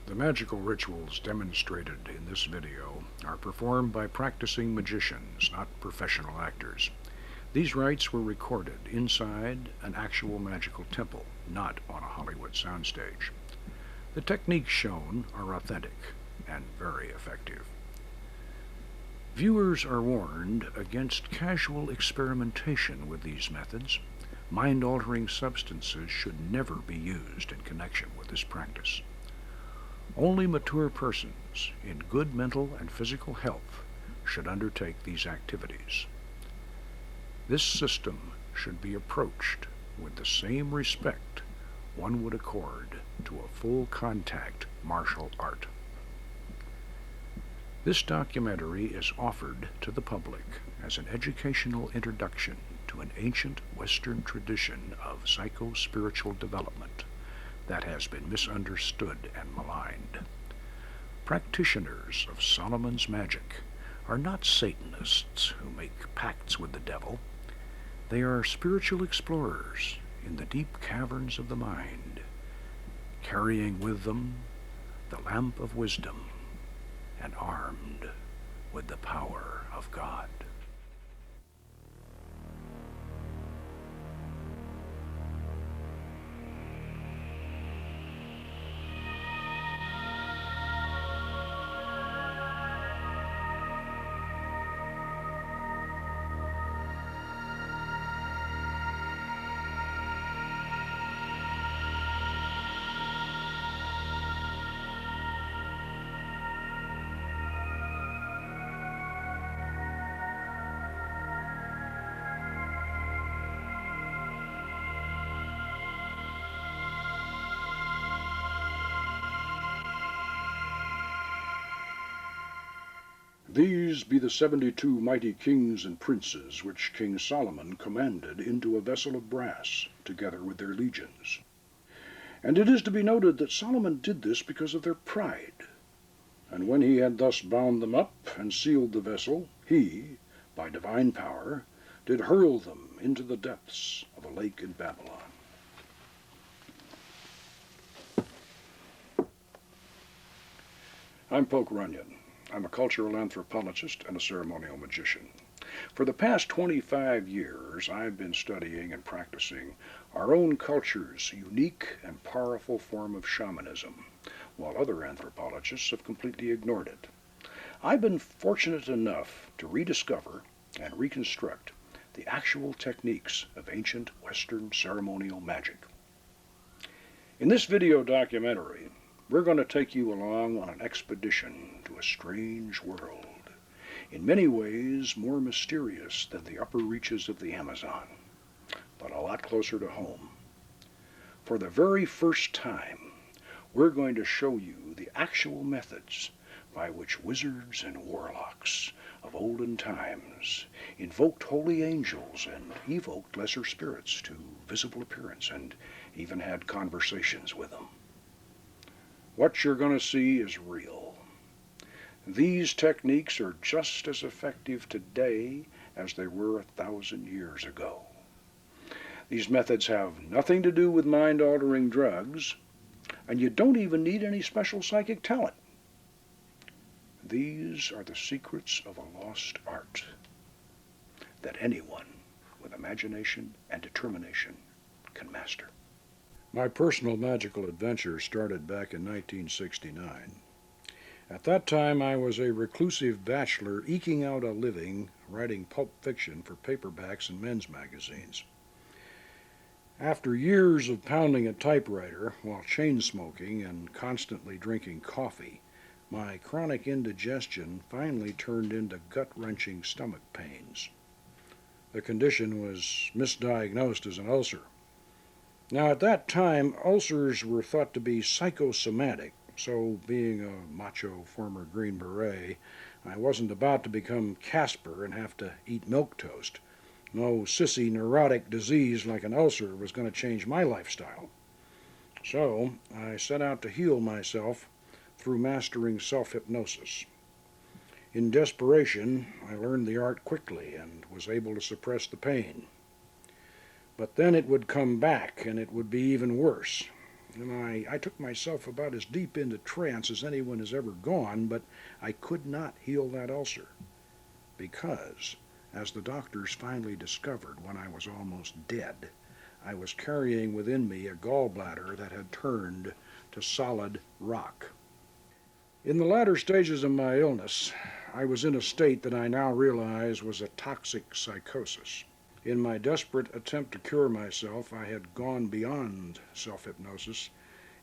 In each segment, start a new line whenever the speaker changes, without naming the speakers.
The magical rituals demonstrated in this video are performed by practicing magicians, not professional actors. These rites were recorded inside an actual magical temple, not on a Hollywood soundstage. The techniques shown are authentic and very effective. Viewers are warned against casual experimentation with these methods. Mind-altering substances should never be used in connection with this practice. Only mature persons in good mental and physical health should undertake these activities. This system should be approached with the same respect one would accord to a full-contact martial art. This documentary is offered to the public as an educational introduction to an ancient Western tradition of psycho-spiritual development that has been misunderstood and maligned. Practitioners of Solomon's magic are not Satanists who make pacts with the devil. They are spiritual explorers in the deep caverns of the mind, carrying with them the lamp of wisdom and armed with the power of God. These be the 72 mighty kings and princes which King Solomon commanded into a vessel of brass, together with their legions. And it is to be noted that Solomon did this because of their pride. And when he had thus bound them up and sealed the vessel, he, by divine power, did hurl them into the depths of a lake in Babylon. I'm Poke Runyon. I'm a cultural anthropologist and a ceremonial magician. For the past 25 years, I've been studying and practicing our own culture's unique and powerful form of shamanism, while other anthropologists have completely ignored it. I've been fortunate enough to rediscover and reconstruct the actual techniques of ancient Western ceremonial magic. In this video documentary, we're going to take you along on an expedition to a strange world, in many ways more mysterious than the upper reaches of the Amazon, but a lot closer to home. For the very first time, we're going to show you the actual methods by which wizards and warlocks of olden times invoked holy angels and evoked lesser spirits to visible appearance and even had conversations with them. What you're going to see is real. These techniques are just as effective today as they were 1,000 years ago. These methods have nothing to do with mind-altering drugs, and you don't even need any special psychic talent. These are the secrets of a lost art that anyone with imagination and determination can master. My personal magical adventure started back in 1969. At that time, I was a reclusive bachelor eking out a living writing pulp fiction for paperbacks and men's magazines. After years of pounding a typewriter while chain smoking and constantly drinking coffee, my chronic indigestion finally turned into gut-wrenching stomach pains. The condition was misdiagnosed as an ulcer. Now, at that time, ulcers were thought to be psychosomatic, so being a macho former Green Beret, I wasn't about to become Casper and have to eat milquetoast. No sissy neurotic disease like an ulcer was going to change my lifestyle. So I set out to heal myself through mastering self-hypnosis. In desperation, I learned the art quickly and was able to suppress the pain. But then it would come back, and it would be even worse. and I took myself about as deep into trance as anyone has ever gone, but I could not heal that ulcer because, as the doctors finally discovered when I was almost dead, I was carrying within me a gallbladder that had turned to solid rock. In the latter stages of my illness, I was in a state that I now realize was a toxic psychosis. In my desperate attempt to cure myself, I had gone beyond self-hypnosis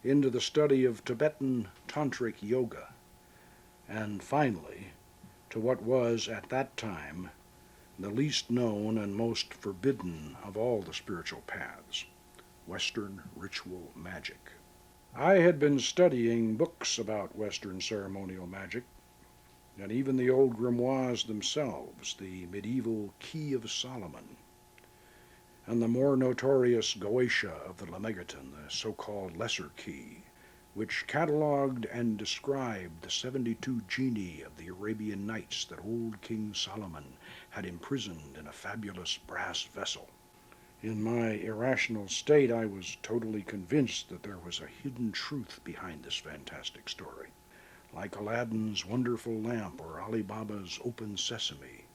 into the study of Tibetan tantric yoga, and finally, to what was at that time the least known and most forbidden of all the spiritual paths, Western ritual magic. I had been studying books about Western ceremonial magic, and even the old grimoires themselves, the medieval Key of Solomon, and the more notorious Goetia of the Lemegeton, the so-called Lesser Key, which catalogued and described the 72 genii of the Arabian Nights that old King Solomon had imprisoned in a fabulous brass vessel. In my irrational state, I was totally convinced that there was a hidden truth behind this fantastic story. Like Aladdin's wonderful lamp or Ali Baba's open sesame,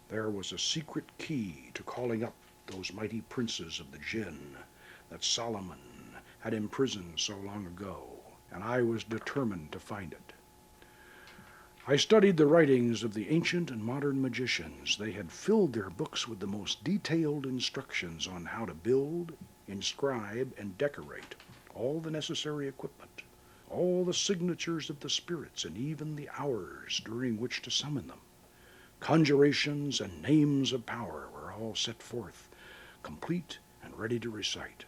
there was a secret key to calling up those mighty princes of the jinn that Solomon had imprisoned so long ago, and I was determined to find it. I studied the writings of the ancient and modern magicians. They had filled their books with the most detailed instructions on how to build, inscribe, and decorate all the necessary equipment, all the signatures of the spirits, and even the hours during which to summon them. Conjurations and names of power were all set forth, complete and ready to recite.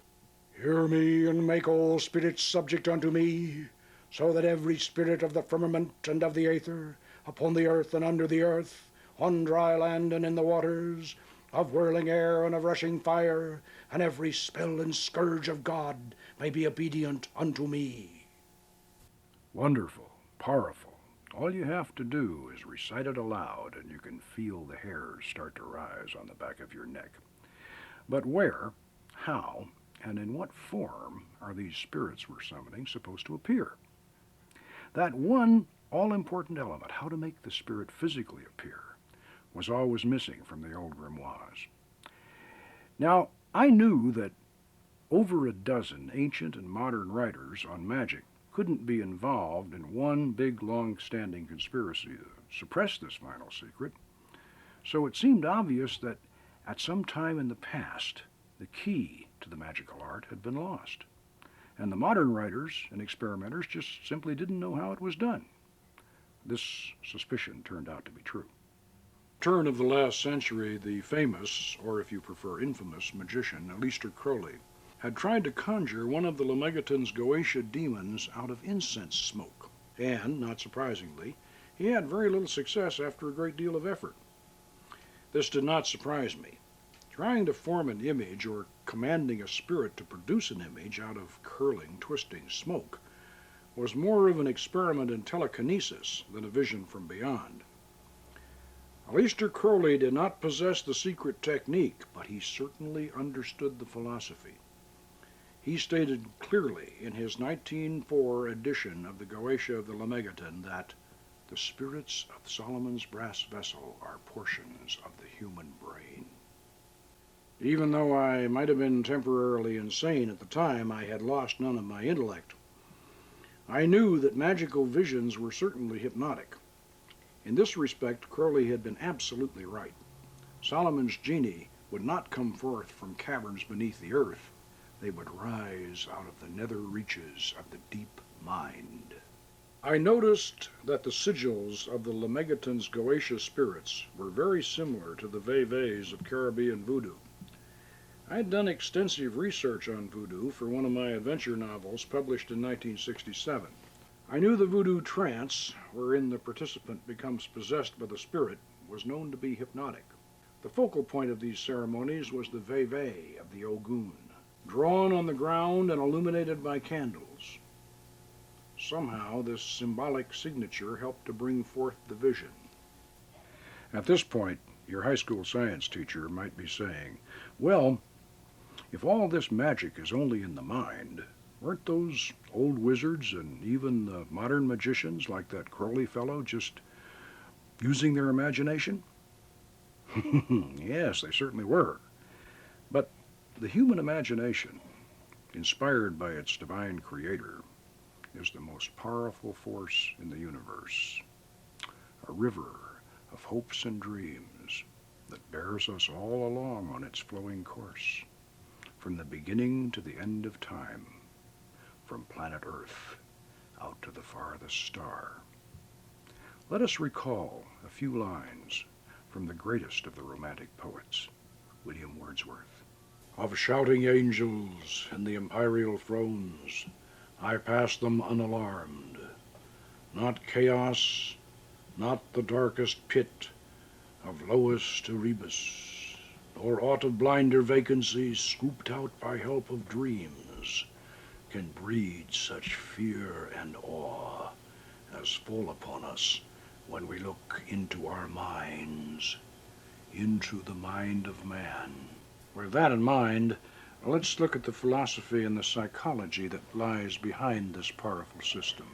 Hear me, and make all spirits subject unto me, so that every spirit of the firmament and of the aether, upon the earth and under the earth, on dry land and in the waters, of whirling air and of rushing fire, and every spell and scourge of God may be obedient unto me. Wonderful, powerful. All you have to do is recite it aloud, and you can feel the hairs start to rise on the back of your neck. But where, how, and in what form are these spirits we're summoning supposed to appear? That one all-important element, how to make the spirit physically appear, was always missing from the old grimoires. Now, I knew that over a dozen ancient and modern writers on magic couldn't be involved in one big, long-standing conspiracy to suppress this final secret, so it seemed obvious that at some time in the past, the key to the magical art had been lost, and the modern writers and experimenters just simply didn't know how it was done. This suspicion turned out to be true. Turn of the last century, the famous, or if you prefer infamous, magician Aleister Crowley had tried to conjure one of the Lemegeton's Goetia demons out of incense smoke, and, not surprisingly, he had very little success after a great deal of effort. This did not surprise me. Trying to form an image or commanding a spirit to produce an image out of curling, twisting smoke was more of an experiment in telekinesis than a vision from beyond. Aleister Crowley did not possess the secret technique, but he certainly understood the philosophy. He stated clearly in his 1904 edition of the Goetia of the Lemegeton that the spirits of Solomon's brass vessel are portions of the human brain. Even though I might have been temporarily insane at the time, I had lost none of my intellect. I knew that magical visions were certainly hypnotic. In this respect, Crowley had been absolutely right. Solomon's genii would not come forth from caverns beneath the earth. They would rise out of the nether reaches of the deep mind. I noticed that the sigils of the Lemegeton's Goetia spirits were very similar to the vevés of Caribbean voodoo. I had done extensive research on voodoo for one of my adventure novels published in 1967. I knew the voodoo trance, wherein the participant becomes possessed by the spirit, was known to be hypnotic. The focal point of these ceremonies was the veve of the Ogun, drawn on the ground and illuminated by candles. Somehow this symbolic signature helped to bring forth the vision. At this point, your high school science teacher might be saying, well, if all this magic is only in the mind, Weren't those old wizards and even the modern magicians like that Crowley fellow just using their imagination? Yes, they certainly were. But the human imagination, inspired by its divine creator, is the most powerful force in the universe, a river of hopes and dreams that bears us all along on its flowing course, from the beginning to the end of time, from planet Earth out to the farthest star. Let us recall a few lines from the greatest of the Romantic poets, William Wordsworth. Of shouting angels in the imperial thrones, I pass them unalarmed. Not chaos, not the darkest pit of lowest Erebus, nor aught of blinder vacancies scooped out by help of dreams, can breed such fear and awe as fall upon us when we look into our minds, into the mind of man. With that in mind, let's look at the philosophy and the psychology that lies behind this powerful system.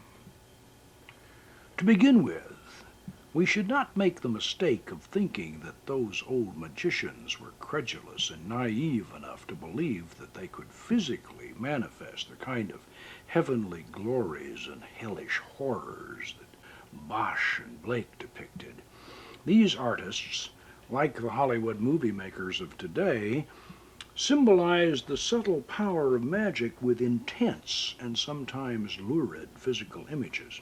To begin with, we should not make the mistake of thinking that those old magicians were credulous and naive enough to believe that they could physically manifest the kind of heavenly glories and hellish horrors that Bosch and Blake depicted. These artists, like the Hollywood movie makers of today, symbolized the subtle power of magic with intense and sometimes lurid physical images.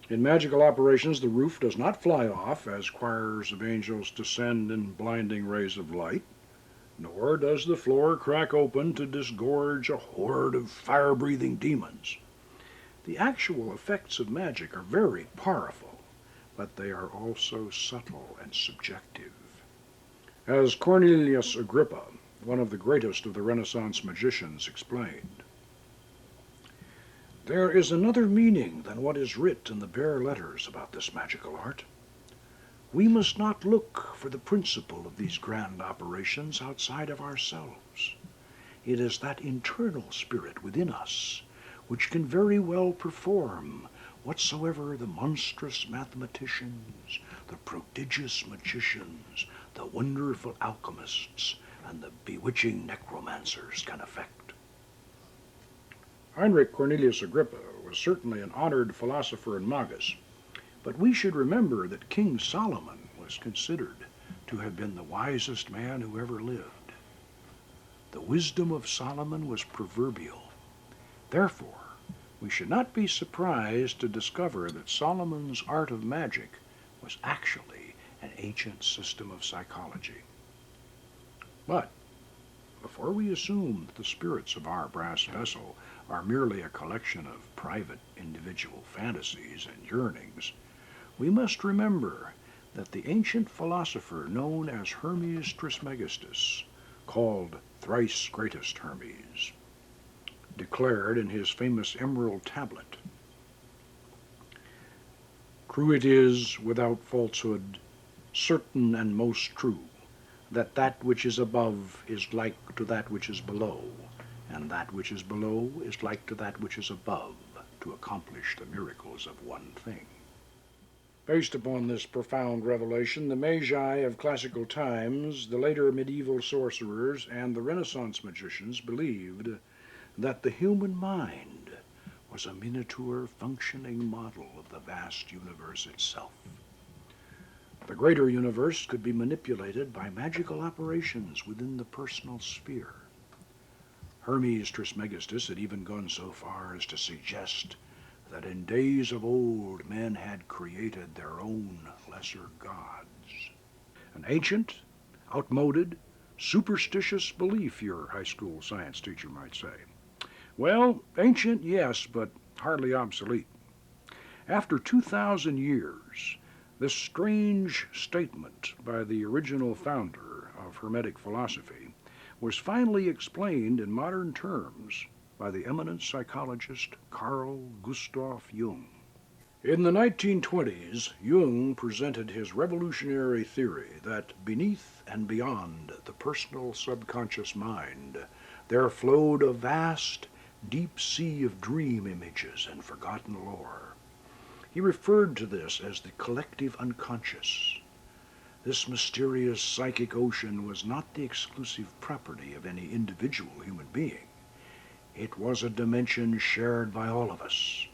In magical operations, the roof does not fly off as choirs of angels descend in blinding rays of light, nor does the floor crack open to disgorge a horde of fire-breathing demons. The actual effects of magic are very powerful, but they are also subtle and subjective. As Cornelius Agrippa, one of the greatest of the Renaissance magicians, explained, there is another meaning than what is writ in the bare letters about this magical art. We must not look for the principle of these grand operations outside of ourselves. It is that internal spirit within us which can very well perform whatsoever the monstrous mathematicians, the prodigious magicians, the wonderful alchemists, and the bewitching necromancers can effect. Heinrich Cornelius Agrippa was certainly an honored philosopher and magus, but we should remember that King Solomon was considered to have been the wisest man who ever lived. The wisdom of Solomon was proverbial. Therefore, we should not be surprised to discover that Solomon's art of magic was actually an ancient system of psychology. But before we assume that the spirits of our brass vessel are merely a collection of private individual fantasies and yearnings, we must remember that the ancient philosopher known as Hermes Trismegistus, called thrice greatest Hermes, declared in his famous emerald tablet, "True it is, without falsehood, certain and most true, that that which is above is like to that which is below, and that which is below is like to that which is above, to accomplish the miracles of one thing." Based upon this profound revelation, the Magi of classical times, the later medieval sorcerers, and the Renaissance magicians believed that the human mind was a miniature functioning model of the vast universe itself. The greater universe could be manipulated by magical operations within the personal sphere. Hermes Trismegistus had even gone so far as to suggest that in days of old men had created their own lesser gods. An ancient, outmoded, superstitious belief, your high school science teacher might say. Well, ancient, yes, but hardly obsolete. After 2,000 years, this strange statement by the original founder of Hermetic philosophy was finally explained in modern terms by the eminent psychologist Carl Gustav Jung. In the 1920s, Jung presented his revolutionary theory that beneath and beyond the personal subconscious mind there flowed a vast, deep sea of dream images and forgotten lore. He referred to this as the collective unconscious. This mysterious psychic ocean was not the exclusive property of any individual human being. It was a dimension shared by all of us.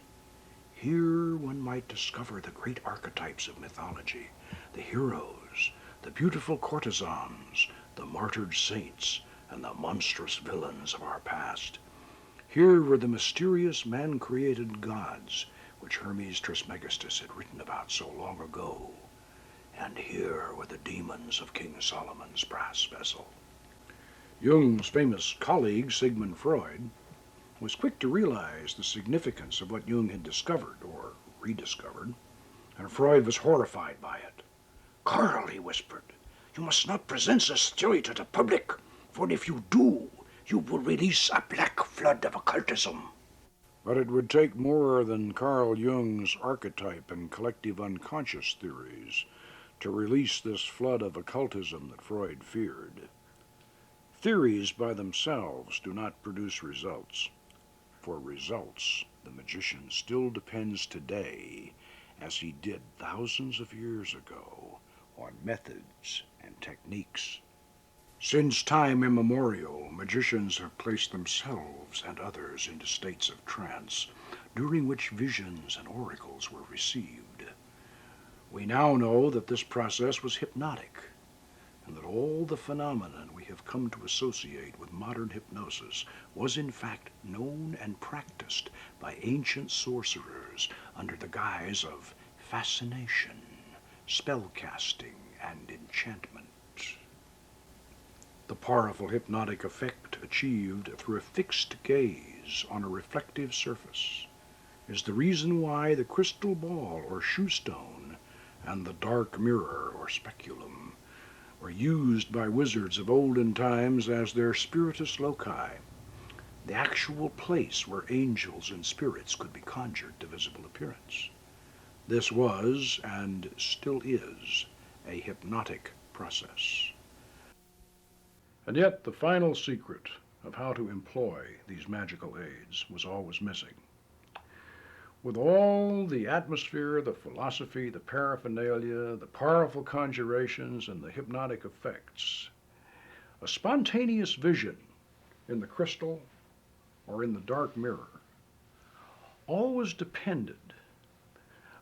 Here one might discover the great archetypes of mythology, the heroes, the beautiful courtesans, the martyred saints, and the monstrous villains of our past. Here were the mysterious man-created gods, which Hermes Trismegistus had written about so long ago. And here were the demons of King Solomon's brass vessel. Jung's famous colleague, Sigmund Freud, was quick to realize the significance of what Jung had discovered, or rediscovered, and Freud was horrified by it. "Carl," he whispered, "you must not present this theory to the public, for if you do, you will release a black flood of occultism." But it would take more than Carl Jung's archetype and collective unconscious theories to release this flood of occultism that Freud feared. Theories by themselves do not produce results. For results, the magician still depends today, as he did thousands of years ago, on methods and techniques. Since time immemorial, magicians have placed themselves and others into states of trance, during which visions and oracles were received. We now know that this process was hypnotic, and that all the phenomenon we have come to associate with modern hypnosis was in fact known and practiced by ancient sorcerers under the guise of fascination, spellcasting, and enchantment. The powerful hypnotic effect achieved through a fixed gaze on a reflective surface is the reason why the crystal ball or shoe stone and the dark mirror or speculum were used by wizards of olden times as their spiritus loci, the actual place where angels and spirits could be conjured to visible appearance. This was, and still is, a hypnotic process. And yet the final secret of how to employ these magical aids was always missing. With all the atmosphere, the philosophy, the paraphernalia, the powerful conjurations, and the hypnotic effects, a spontaneous vision in the crystal or in the dark mirror always depended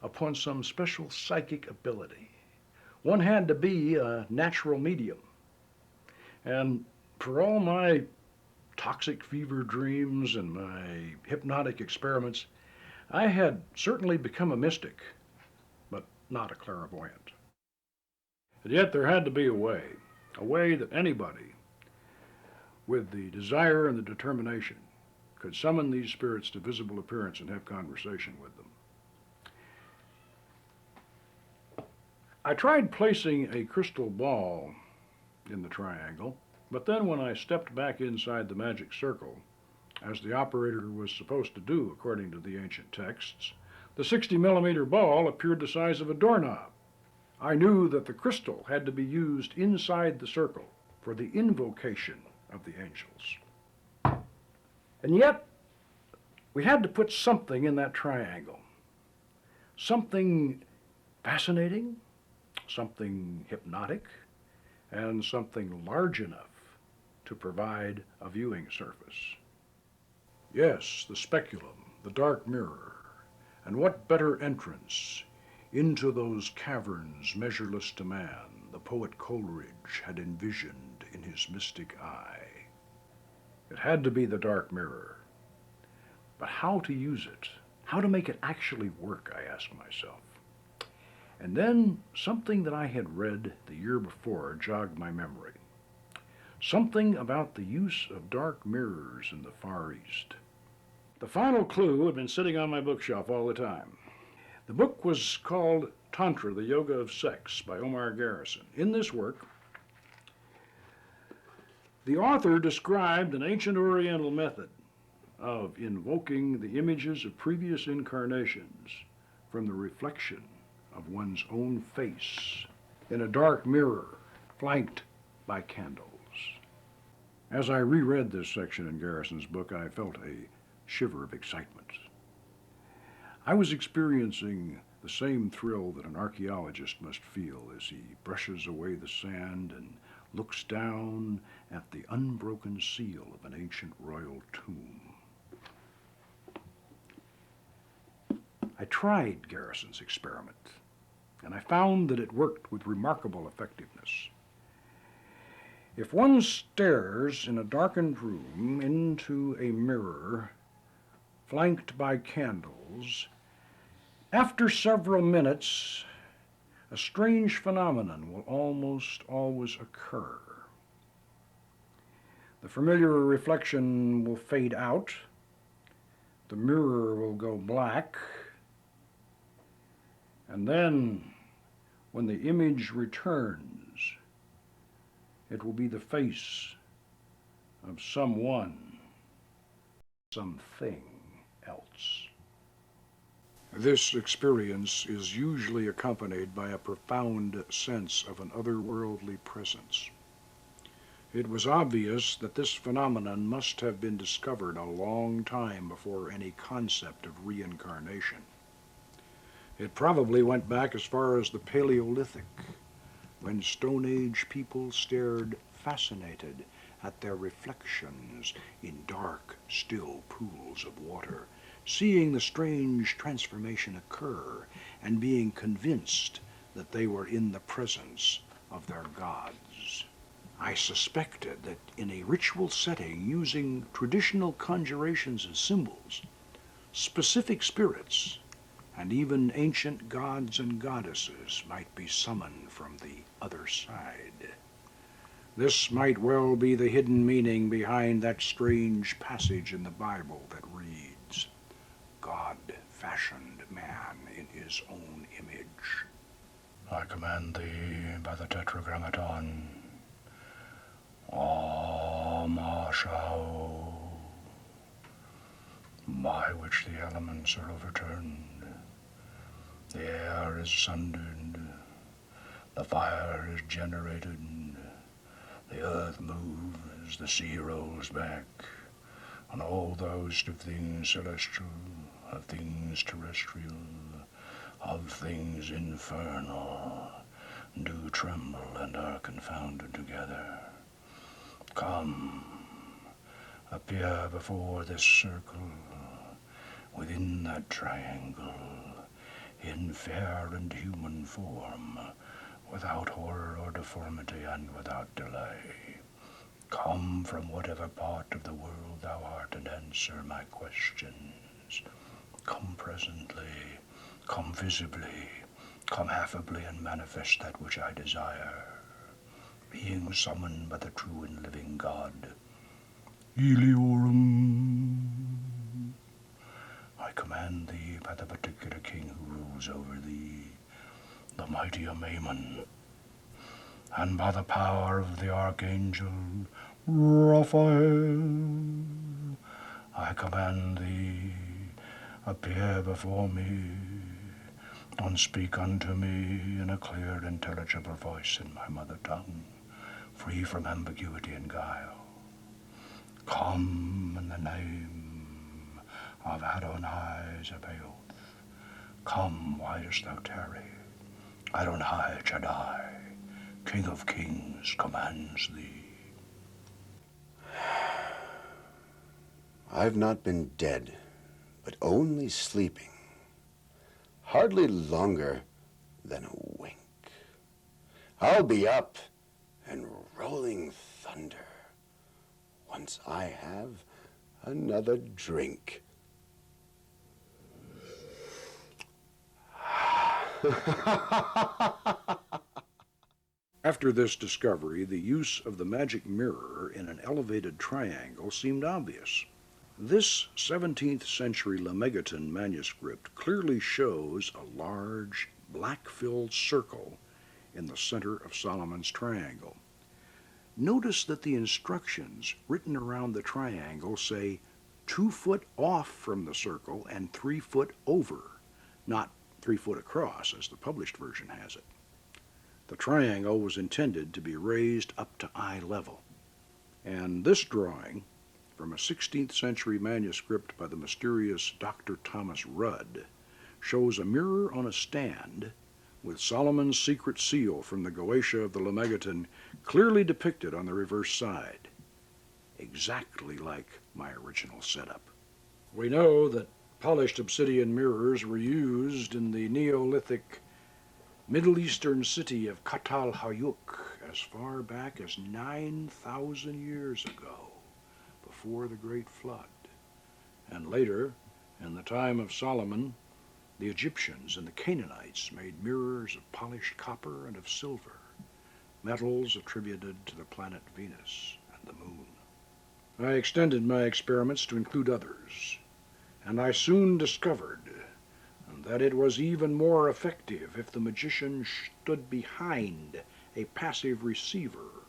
upon some special psychic ability. One had to be a natural medium. And for all my toxic fever dreams and my hypnotic experiments, I had certainly become a mystic, but not a clairvoyant. And yet there had to be a way that anybody with the desire and the determination could summon these spirits to visible appearance and have conversation with them. I tried placing a crystal ball in the triangle, but then when I stepped back inside the magic circle, as the operator was supposed to do according to the ancient texts, the 60-millimeter ball appeared the size of a doorknob. I knew that the crystal had to be used inside the circle for the invocation of the angels. And yet, we had to put something in that triangle. Something fascinating, something hypnotic, and something large enough to provide a viewing surface. Yes, the speculum, the dark mirror, and what better entrance into those caverns measureless to man the poet Coleridge had envisioned in his mystic eye. It had to be the dark mirror. But how to use it? How to make it actually work, I asked myself. And then something that I had read the year before jogged my memory. Something about the use of dark mirrors in the Far East. The final clue had been sitting on my bookshelf all the time. The book was called Tantra, the Yoga of Sex by Omar Garrison. In this work, the author described an ancient Oriental method of invoking the images of previous incarnations from the reflection of one's own face in a dark mirror flanked by candles. As I reread this section in Garrison's book, I felt a shiver of excitement. I was experiencing the same thrill that an archaeologist must feel as he brushes away the sand and looks down at the unbroken seal of an ancient royal tomb. I tried Garrison's experiment, and I found that it worked with remarkable effectiveness. If one stares in a darkened room into a mirror flanked by candles, after several minutes, a strange phenomenon will almost always occur. The familiar reflection will fade out, the mirror will go black, and then, when the image returns, it will be the face of someone, something else. This experience is usually accompanied by a profound sense of an otherworldly presence. It was obvious that this phenomenon must have been discovered a long time before any concept of reincarnation. It probably went back as far as the Paleolithic, when Stone Age people stared fascinated at their reflections in dark, still pools of water, seeing the strange transformation occur and being convinced that they were in the presence of their gods. I suspected that in a ritual setting using traditional conjurations and symbols, specific spirits and even ancient gods and goddesses might be summoned from the other side. This might well be the hidden meaning behind that strange passage in the Bible that reads, "God fashioned man in his own image." I command thee by the Tetragrammaton, Amashao, by which the elements are overturned. The air is sundered, the fire is generated, the earth moves, the sea rolls back, and all the host of things celestial, of things terrestrial, of things infernal, do tremble and are confounded together. Come, appear before this circle, within that triangle, in fair and human form, without horror or deformity and without delay. Come from whatever part of the world thou art and answer my questions. Come presently, come visibly, come affably and manifest that which I desire. Being summoned by the true and living God, Eliorum, I command thee by the particular king who rules over thee, the mighty Amaymon, and by the power of the archangel Raphael, I command thee, appear before me, and speak unto me in a clear, intelligible voice in my mother tongue, free from ambiguity and guile. Come in the name of Adonai Zebaoth. Come, why dost thou tarry? Adonai Shaddai, King of Kings, commands thee.
I've not been dead, but only sleeping, hardly longer than a wink. I'll be up and rolling thunder once I have another drink.
After this discovery, the use of the magic mirror in an elevated triangle seemed obvious. This 17th century Lemegeton manuscript clearly shows a large, black-filled circle in the center of Solomon's triangle. Notice that the instructions written around the triangle say 2 foot off from the circle and 3 foot over, not 3 foot across as the published version has it. The triangle was intended to be raised up to eye level, and this drawing from a 16th century manuscript by the mysterious Dr. Thomas Rudd shows a mirror on a stand with Solomon's secret seal from the Goetia of the Lemegeton clearly depicted on the reverse side, exactly like my original setup. We know that polished obsidian mirrors were used in the Neolithic Middle Eastern city of Kut al-Hayuk as far back as 9,000 years ago, before the Great Flood. And later, in the time of Solomon, the Egyptians and the Canaanites made mirrors of polished copper and of silver, metals attributed to the planet Venus and the moon. I extended my experiments to include others, and I soon discovered that it was even more effective if the magician stood behind a passive receiver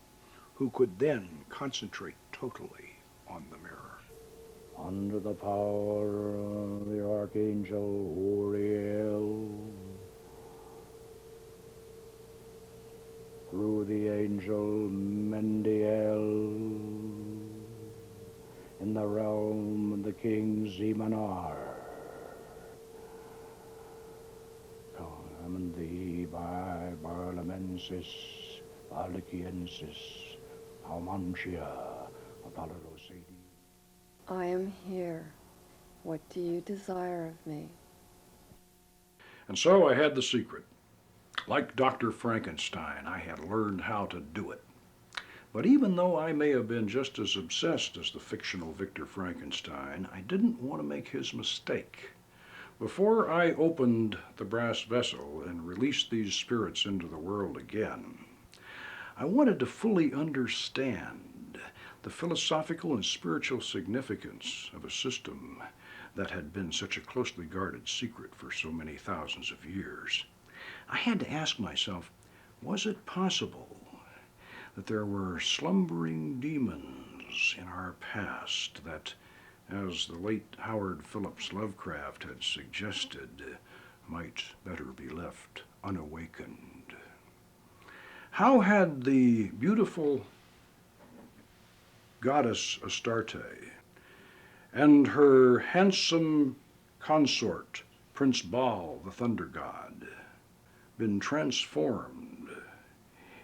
who could then concentrate totally on the mirror. Under the power of the Archangel Uriel, through the angel Mendiel, in the realm of the king Zemanar, common thee by Barlamensis, Barliciensis, Almantia, Apollodosaidi.
I am here. What do you desire of me?
And so I had the secret. Like Dr. Frankenstein, I had learned how to do it. But even though I may have been just as obsessed as the fictional Victor Frankenstein, I didn't want to make his mistake. Before I opened the brass vessel and released these spirits into the world again, I wanted to fully understand the philosophical and spiritual significance of a system that had been such a closely guarded secret for so many thousands of years. I had to ask myself, was it possible that there were slumbering demons in our past that, as the late Howard Phillips Lovecraft had suggested, might better be left unawakened? How had the beautiful goddess Astarte and her handsome consort, Prince Baal, the thunder god, been transformed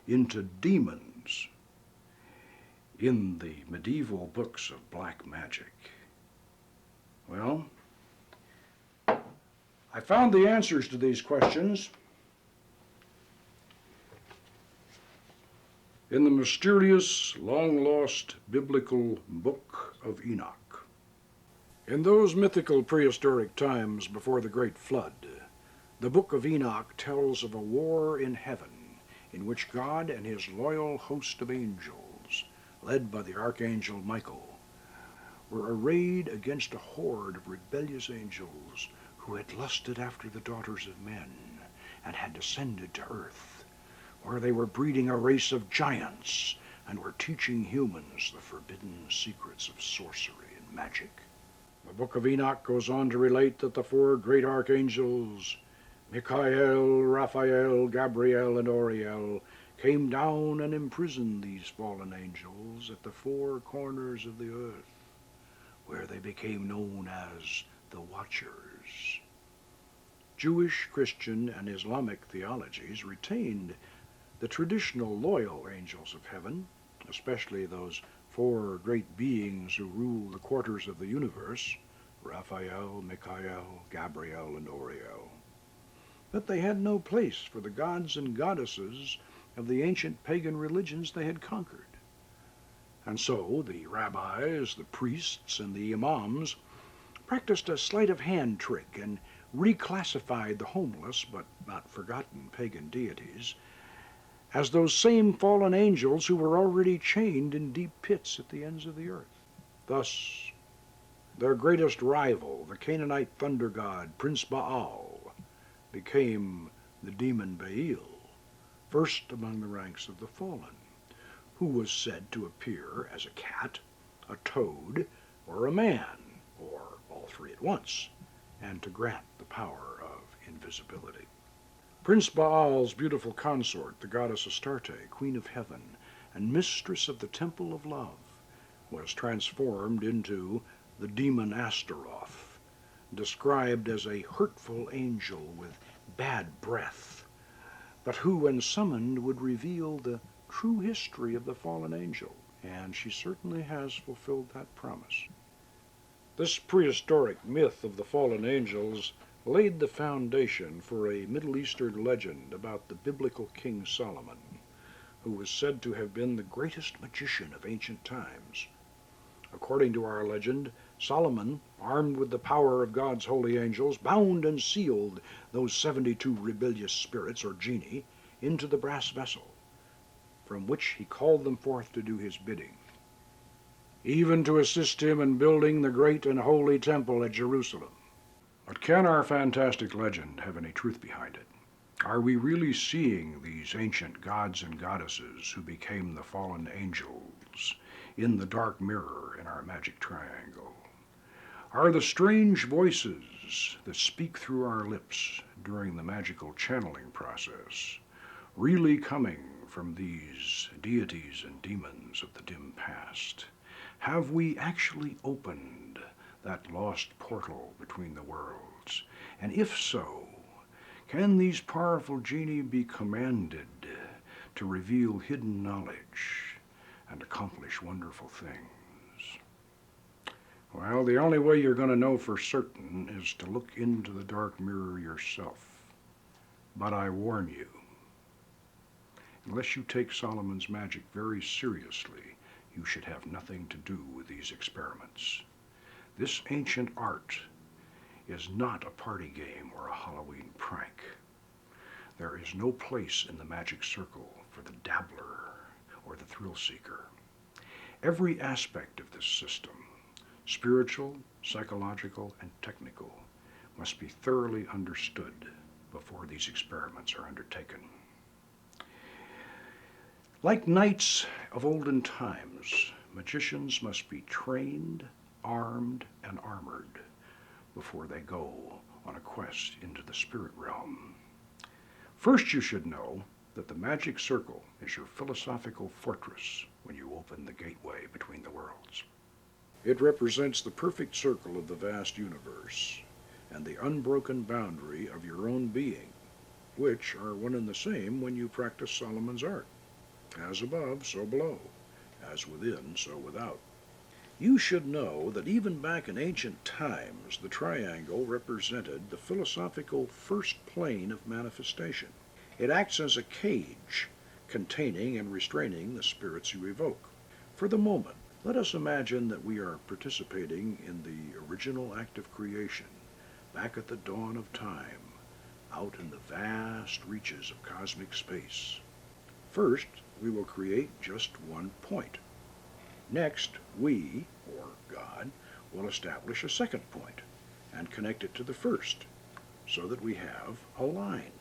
into demons in the medieval books of black magic? Well, I found the answers to these questions in the mysterious, long-lost biblical Book of Enoch. In those mythical prehistoric times before the Great Flood, the Book of Enoch tells of a war in heaven in which God and his loyal host of angels, led by the Archangel Michael, were arrayed against a horde of rebellious angels who had lusted after the daughters of men and had descended to earth, where they were breeding a race of giants and were teaching humans the forbidden secrets of sorcery and magic. The Book of Enoch goes on to relate that the four great archangels, Michael, Raphael, Gabriel, and Uriel, came down and imprisoned these fallen angels at the four corners of the earth, where they became known as the Watchers. Jewish, Christian, and Islamic theologies retained the traditional loyal angels of heaven, especially those four great beings who rule the quarters of the universe, Raphael, Michael, Gabriel, and Uriel. But they had no place for the gods and goddesses of the ancient pagan religions they had conquered. And so the rabbis, the priests, and the imams practiced a sleight of hand trick and reclassified the homeless but not forgotten pagan deities as those same fallen angels who were already chained in deep pits at the ends of the earth. Thus, their greatest rival, the Canaanite thunder god, Prince Baal, became the demon Baal, first among the ranks of the fallen, who was said to appear as a cat, a toad, or a man, or all three at once, and to grant the power of invisibility. Prince Baal's beautiful consort, the goddess Astarte, queen of heaven and mistress of the temple of love, was transformed into the demon Astaroth, described as a hurtful angel with bad breath, but who, when summoned, would reveal the true history of the fallen angel, and she certainly has fulfilled that promise. This prehistoric myth of the fallen angels laid the foundation for a Middle Eastern legend about the biblical King Solomon, who was said to have been the greatest magician of ancient times. According to our legend, Solomon, armed with the power of God's holy angels, bound and sealed those 72 rebellious spirits, or genii, into the brass vessel, from which he called them forth to do his bidding, even to assist him in building the great and holy temple at Jerusalem. But can our fantastic legend have any truth behind it? Are we really seeing these ancient gods and goddesses who became the fallen angels in the dark mirror in our magic triangle? Are the strange voices that speak through our lips during the magical channeling process really coming from these deities and demons of the dim past? Have we actually opened that lost portal between the worlds? And if so, can these powerful genii be commanded to reveal hidden knowledge and accomplish wonderful things? Well, the only way you're going to know for certain is to look into the dark mirror yourself. But I warn you, unless you take Solomon's magic very seriously, you should have nothing to do with these experiments. This ancient art is not a party game or a Halloween prank. There is no place in the magic circle for the dabbler or the thrill seeker. Every aspect of this system, spiritual, psychological, and technical, must be thoroughly understood before these experiments are undertaken. Like knights of olden times, magicians must be trained, armed, and armored before they go on a quest into the spirit realm. First, you should know that the magic circle is your philosophical fortress when you open the gateway between the worlds. It represents the perfect circle of the vast universe and the unbroken boundary of your own being, which are one and the same when you practice Solomon's art. As above, so below. As within, so without. You should know that even back in ancient times, the triangle represented the philosophical first plane of manifestation. It acts as a cage containing and restraining the spirits you evoke. For the moment, let us imagine that we are participating in the original act of creation, back at the dawn of time, out in the vast reaches of cosmic space. First, we will create just one point. Next, we, or God, will establish a second point and connect it to the first, so that we have a line.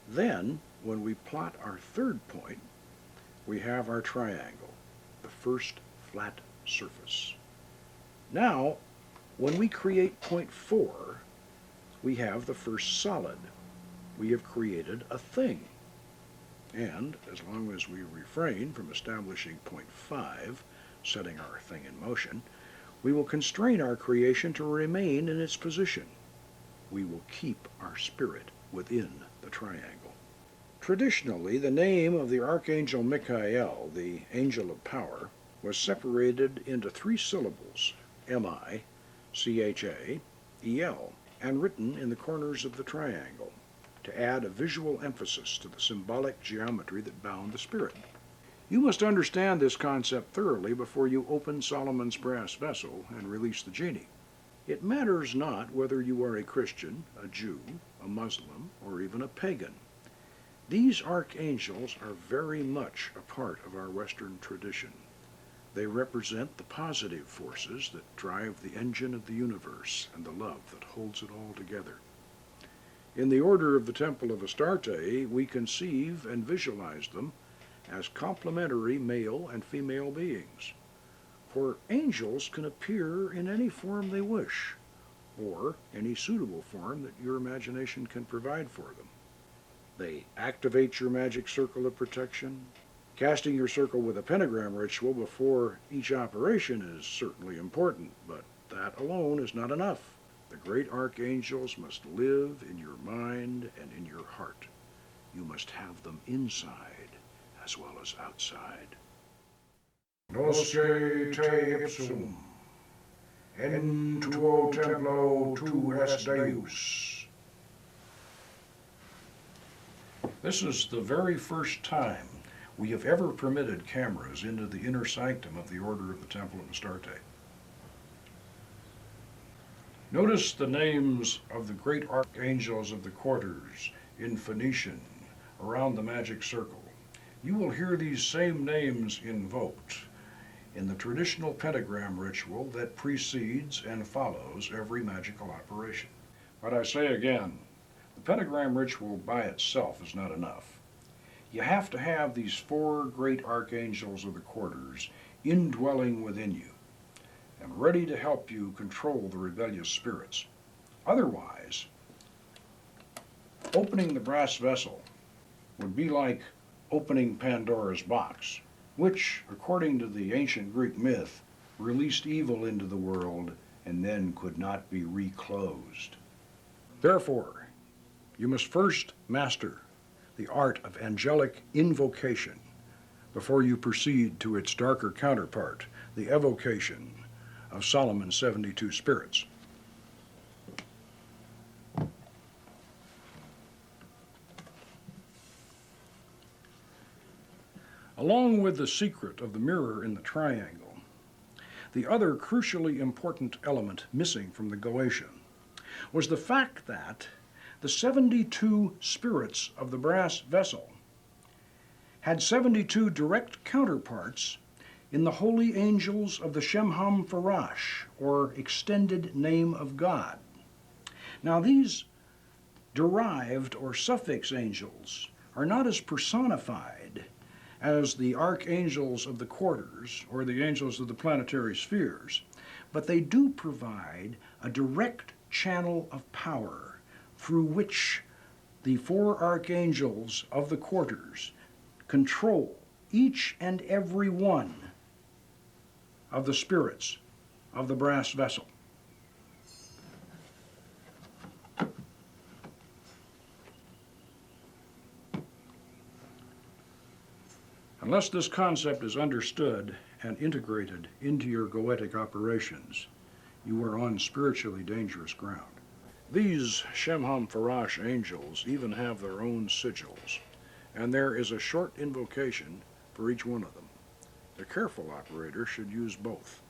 Then, when we plot our third point, we have our triangle, the first flat surface. Now, when we create point 4, we have the first solid. We have created a thing. And as long as we refrain from establishing point 5, setting our thing in motion, we will constrain our creation to remain in its position. We will keep our spirit within the triangle. Traditionally, the name of the Archangel Michael, the angel of power, was separated into 3 syllables, M-I-C-H-A-E-L, and written in the corners of the triangle, to add a visual emphasis to the symbolic geometry that bound the spirit. You must understand this concept thoroughly before you open Solomon's brass vessel and release the genie. It matters not whether you are a Christian, a Jew, a Muslim, or even a pagan. These archangels are very much a part of our Western tradition. They represent the positive forces that drive the engine of the universe and the love that holds it all together. In the order of the Temple of Astarte, we conceive and visualize them as complementary male and female beings. For angels can appear in any form they wish, or any suitable form that your imagination can provide for them. They activate your magic circle of protection, Casting your circle with a pentagram ritual before each operation is certainly important, but that alone is not enough. The great archangels must live in your mind and in your heart. You must have them inside as well as outside. Nosce te ipsum, en tuo templo tu es Deus. This is the very first time we have ever permitted cameras into the inner sanctum of the Order of the Temple of Astarte. Notice the names of the great archangels of the quarters in Phoenician around the magic circle. You will hear these same names invoked in the traditional pentagram ritual that precedes and follows every magical operation. But I say again, the pentagram ritual by itself is not enough. You have to have these four great archangels of the quarters indwelling within you and ready to help you control the rebellious spirits. Otherwise, opening the brass vessel would be like opening Pandora's box, which, according to the ancient Greek myth, released evil into the world and then could not be reclosed. Therefore, you must first master the art of angelic invocation before you proceed to its darker counterpart, the evocation of Solomon's 72 spirits. Along with the secret of the mirror in the triangle, the other crucially important element missing from the Goetia was the fact that the 72 spirits of the brass vessel had 72 direct counterparts in the holy angels of the Shemham Farash, or extended name of God. Now these derived or suffix angels are not as personified as the archangels of the quarters or the angels of the planetary spheres, but they do provide a direct channel of power through which the four archangels of the quarters control each and every one of the spirits of the brass vessel. Unless this concept is understood and integrated into your goetic operations, you are on spiritually dangerous ground. These Shemham Farash angels even have their own sigils, and there is a short invocation for each one of them. The careful operator should use both.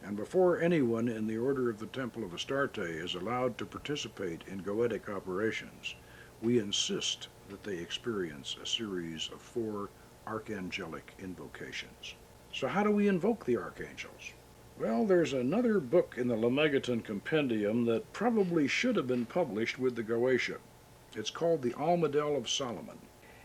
And before anyone in the Order of the Temple of Astarte is allowed to participate in goetic operations, we insist that they experience a series of 4 archangelic invocations. So how do we invoke the archangels? Well, there's another book in the Lemegeton Compendium that probably should have been published with the Goetia. It's called the Magick of Solomon,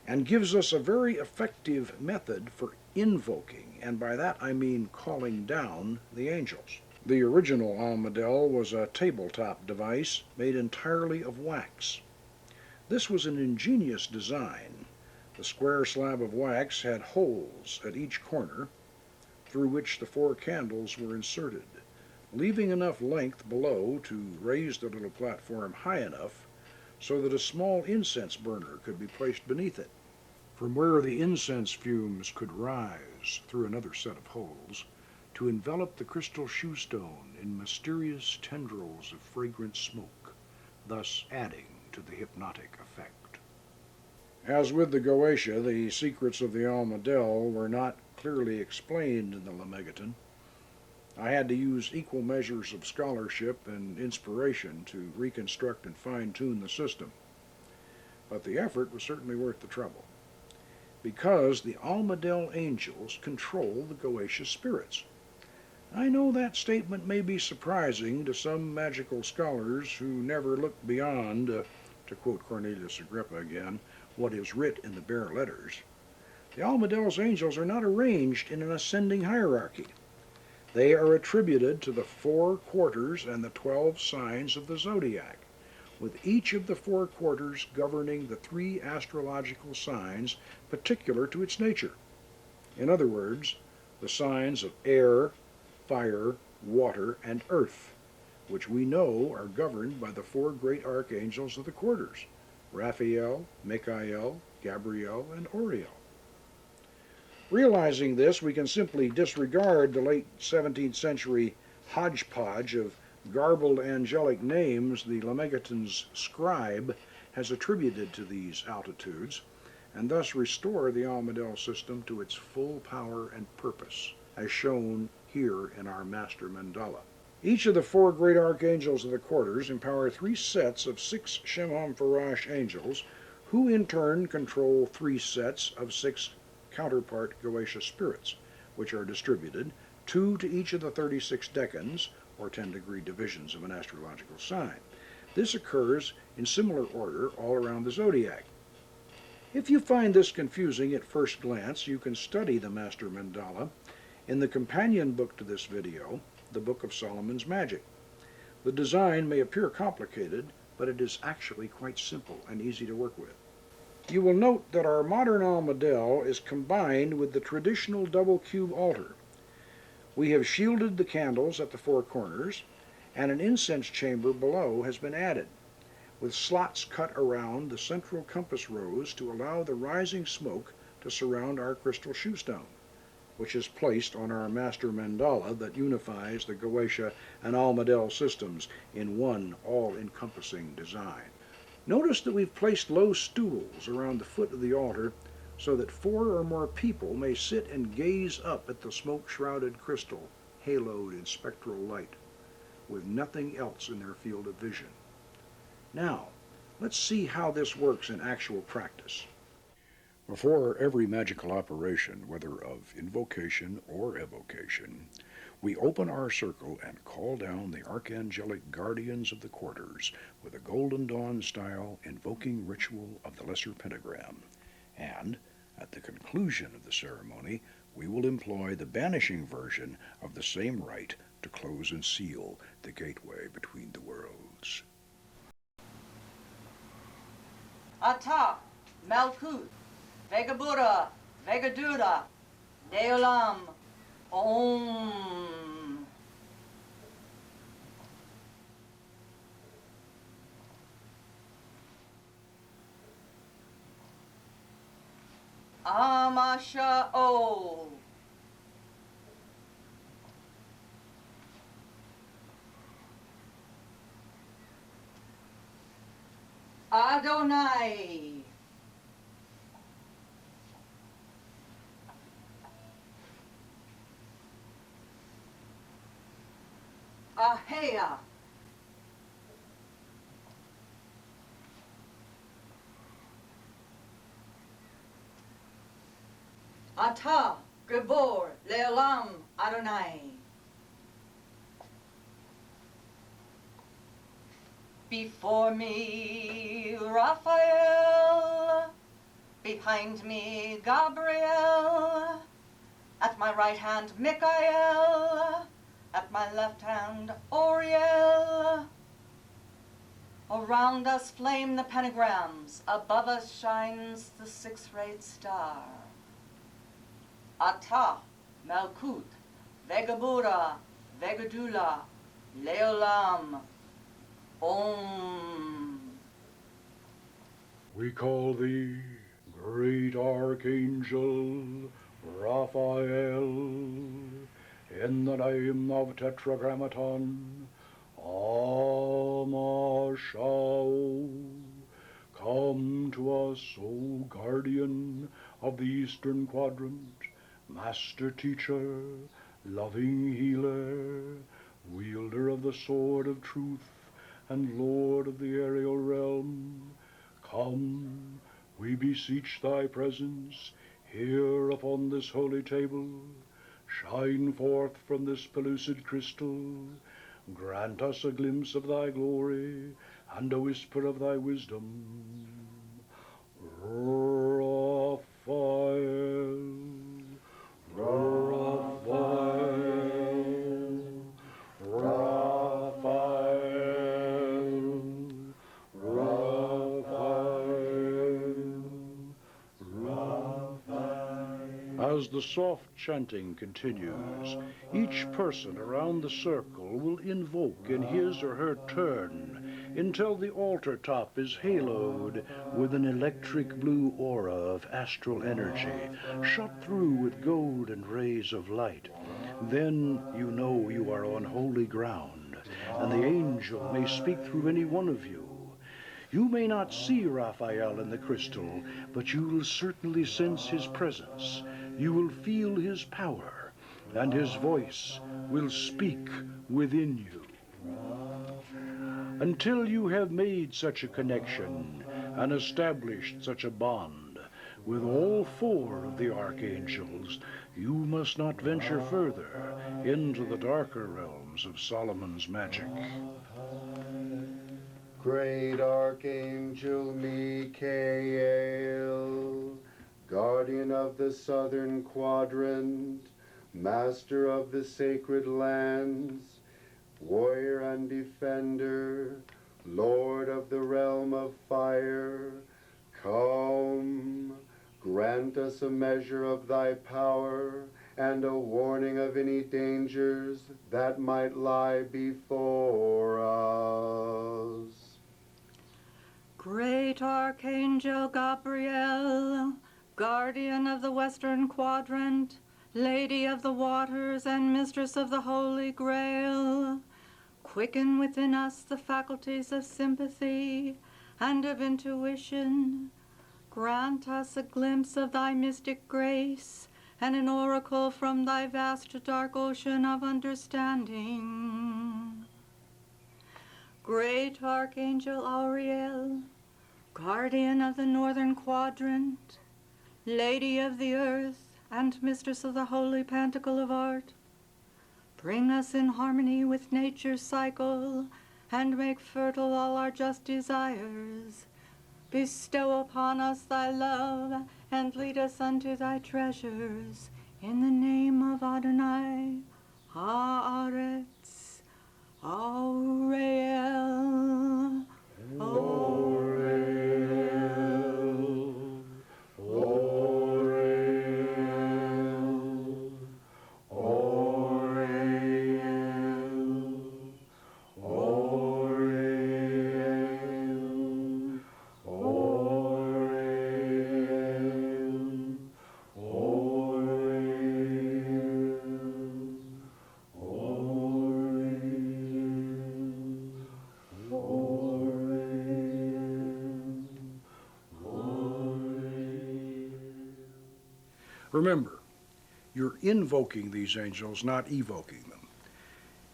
and gives us a very effective method for invoking, and by that I mean calling down the angels. The original Almadel was a tabletop device made entirely of wax. This was an ingenious design. The square slab of wax had holes at each corner, through which the 4 candles were inserted, leaving enough length below to raise the little platform high enough so that a small incense burner could be placed beneath it, from where the incense fumes could rise through another set of holes to envelop the crystal shoe stone in mysterious tendrils of fragrant smoke, thus adding to the hypnotic effect. As with the Goetia, the secrets of the Almadel were not clearly explained in the Lemegeton. I had to use equal measures of scholarship and inspiration to reconstruct and fine-tune the system. But the effort was certainly worth the trouble, because the Almadel angels control the Goetia spirits. I know that statement may be surprising to some magical scholars who never look beyond, to quote Cornelius Agrippa again, what is writ in the bare letters. The Almadel's angels are not arranged in an ascending hierarchy. They are attributed to the 4 quarters and the 12 signs of the zodiac, with each of the 4 quarters governing the 3 astrological signs particular to its nature. In other words, the signs of air, fire, water, and earth, which we know are governed by the four great archangels of the quarters, Raphael, Michael, Gabriel, and Oriel. Realizing this, we can simply disregard the late 17th century hodgepodge of garbled angelic names the Lemegeton's scribe has attributed to these altitudes, and thus restore the Almadel system to its full power and purpose, as shown here in our master mandala. Each of the four great archangels of the quarters empower three sets of 6 Shemham Farash angels, who in turn control 3 sets of 6 counterpart Goetia spirits, which are distributed 2 to each of the 36 decans, or 10-degree divisions of an astrological sign. This occurs in similar order all around the zodiac. If you find this confusing at first glance, you can study the Master Mandala in the companion book to this video, the Book of Solomon's Magic. The design may appear complicated, but it is actually quite simple and easy to work with. You will note that our modern Almadel is combined with the traditional double cube altar. We have shielded the candles at the 4 corners, and an incense chamber below has been added, with slots cut around the central compass rose to allow the rising smoke to surround our crystal shoestone, which is placed on our master mandala that unifies the Goetia and Almadel systems in one all-encompassing design. Notice that we've placed low stools around the foot of the altar so that 4 or more people may sit and gaze up at the smoke-shrouded crystal, haloed in spectral light, with nothing else in their field of vision. Now, let's see how this works in actual practice. Before every magical operation, whether of invocation or evocation, we open our circle and call down the archangelic guardians of the quarters with a Golden Dawn style invoking ritual of the lesser pentagram, and at the conclusion of the ceremony we will employ the banishing version of the same rite to close and seal the gateway between the worlds.
Ata, Malkut, Vegabura, Vegaduda, Deolam, Om. Amasha O. Adonai. Ahea. Ata, Gibor, Leolam, Adonai. Before me, Raphael. Behind me, Gabriel. At my right hand, Michael. At my left hand, Oriel. Around us flame the pentagrams. Above us shines the 6-rayed star. Ata, Malkut, Vegabura, Vegadula, Leolam, Om.
We call thee, great Archangel Raphael, in the name of Tetragrammaton, Amashao. Come to us, O guardian of the eastern quadrant, master teacher, loving healer, wielder of the sword of truth, and Lord of the aerial realm. Come, we beseech thy presence here upon this holy table. Shine forth from this pellucid crystal. Grant us a glimpse of thy glory and a whisper of thy wisdom. Raphael, Raphael, Raphael, Raphael, Raphael. As the soft chanting continues, each person around the circle will invoke in his or her turn until the altar top is haloed with an electric blue aura of astral energy, shot through with golden rays of light. Then you know you are on holy ground, and the angel may speak through any one of you. You may not see Raphael in the crystal, but you will certainly sense his presence. You will feel his power, and his voice will speak within you. Until you have made such a connection and established such a bond with all four of the archangels, you must not venture further into the darker realms of Solomon's magic.
Great Archangel Michael, guardian of the southern quadrant, master of the sacred lands, warrior and defender, lord of the realm of fire, come, grant us a measure of thy power and a warning of any dangers that might lie before us.
Great Archangel Gabriel, guardian of the western quadrant, lady of the waters and mistress of the Holy Grail, quicken within us the faculties of sympathy and of intuition. Grant us a glimpse of thy mystic grace and an oracle from thy vast dark ocean of understanding. Great Archangel Auriel, guardian of the northern quadrant, lady of the earth and mistress of the holy pantacle of art, bring us in harmony with nature's cycle and make fertile all our just desires. Bestow upon us thy love and lead us unto thy treasures. In the name of Adonai, Haaretz, Auriel,
Remember, you're invoking these angels, not evoking them.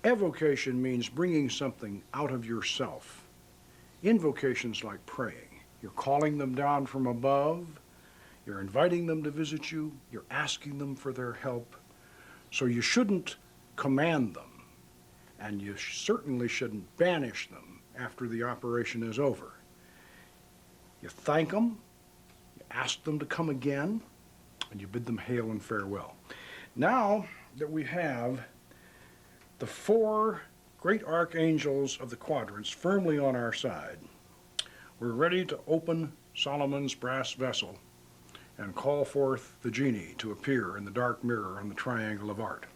Evocation means bringing something out of yourself. Invocation's like praying. You're calling them down from above, you're inviting them to visit you, you're asking them for their help. So you shouldn't command them, and you certainly shouldn't banish them after the operation is over. You thank them, you ask them to come again, and you bid them hail and farewell. Now that we have the four great archangels of the quadrants firmly on our side, we're ready to open Solomon's brass vessel and call forth the genie to appear in the dark mirror on the triangle of art.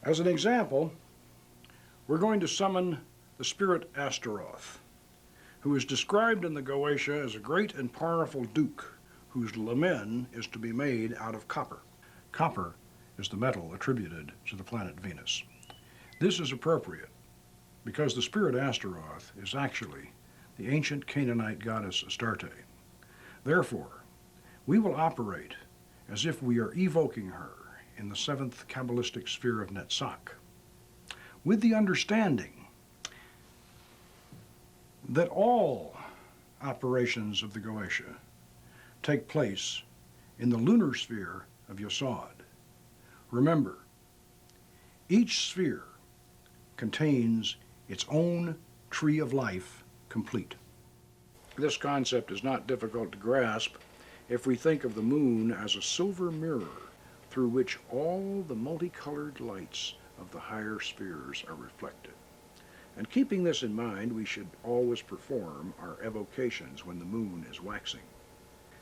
As an example, we're going to summon the spirit Astaroth, who is described in the Goetia as a great and powerful duke whose lamen is to be made out of copper. Copper is the metal attributed to the planet Venus. This is appropriate because the spirit Astaroth is actually the ancient Canaanite goddess Astarte. Therefore, we will operate as if we are evoking her in the seventh Kabbalistic sphere of Netzach, with the understanding that all operations of the Goetia take place in the lunar sphere of Yesod. Remember, each sphere contains its own tree of life complete. This concept is not difficult to grasp if we think of the moon as a silver mirror through which all the multicolored lights of the higher spheres are reflected. And keeping this in mind, we should always perform our evocations when the moon is waxing.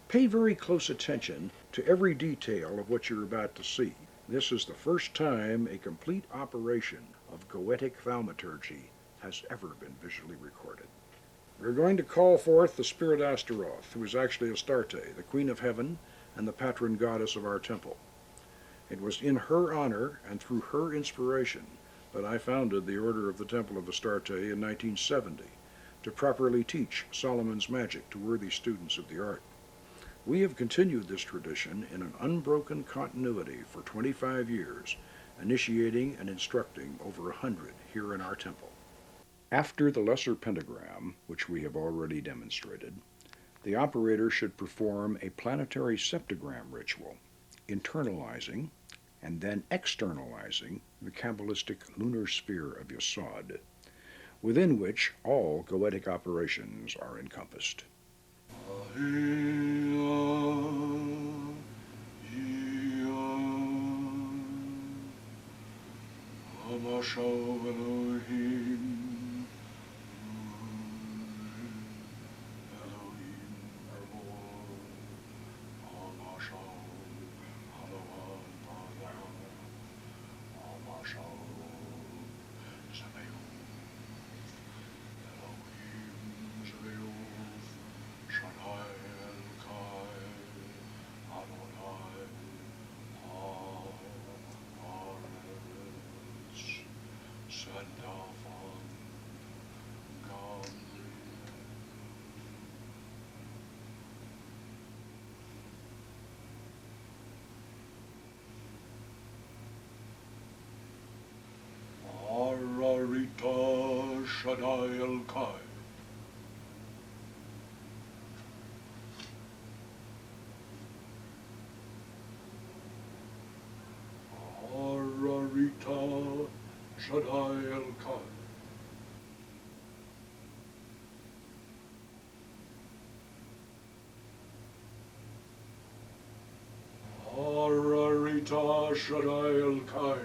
Pay very close attention to every detail of what you're about to see. This is the first time a complete operation of goetic thaumaturgy has ever been visually recorded. We're going to call forth the spirit Astaroth, who is actually Astarte, the Queen of Heaven and the patron goddess of our temple. It was in her honor and through her inspiration that I founded the Order of the Temple of Astarte in 1970 to properly teach Solomon's magic to worthy students of the art. We have continued this tradition in an unbroken continuity for 25 years, initiating and instructing over 100 here in our temple. After the lesser pentagram, which we have already demonstrated, the operator should perform a planetary septagram ritual, internalizing and then externalizing the Kabbalistic lunar sphere of Yesod, within which all goetic operations are encompassed. Rita Shaddai El Kai. Rita Shaddai El Kai. Rita Shaddai El Kai.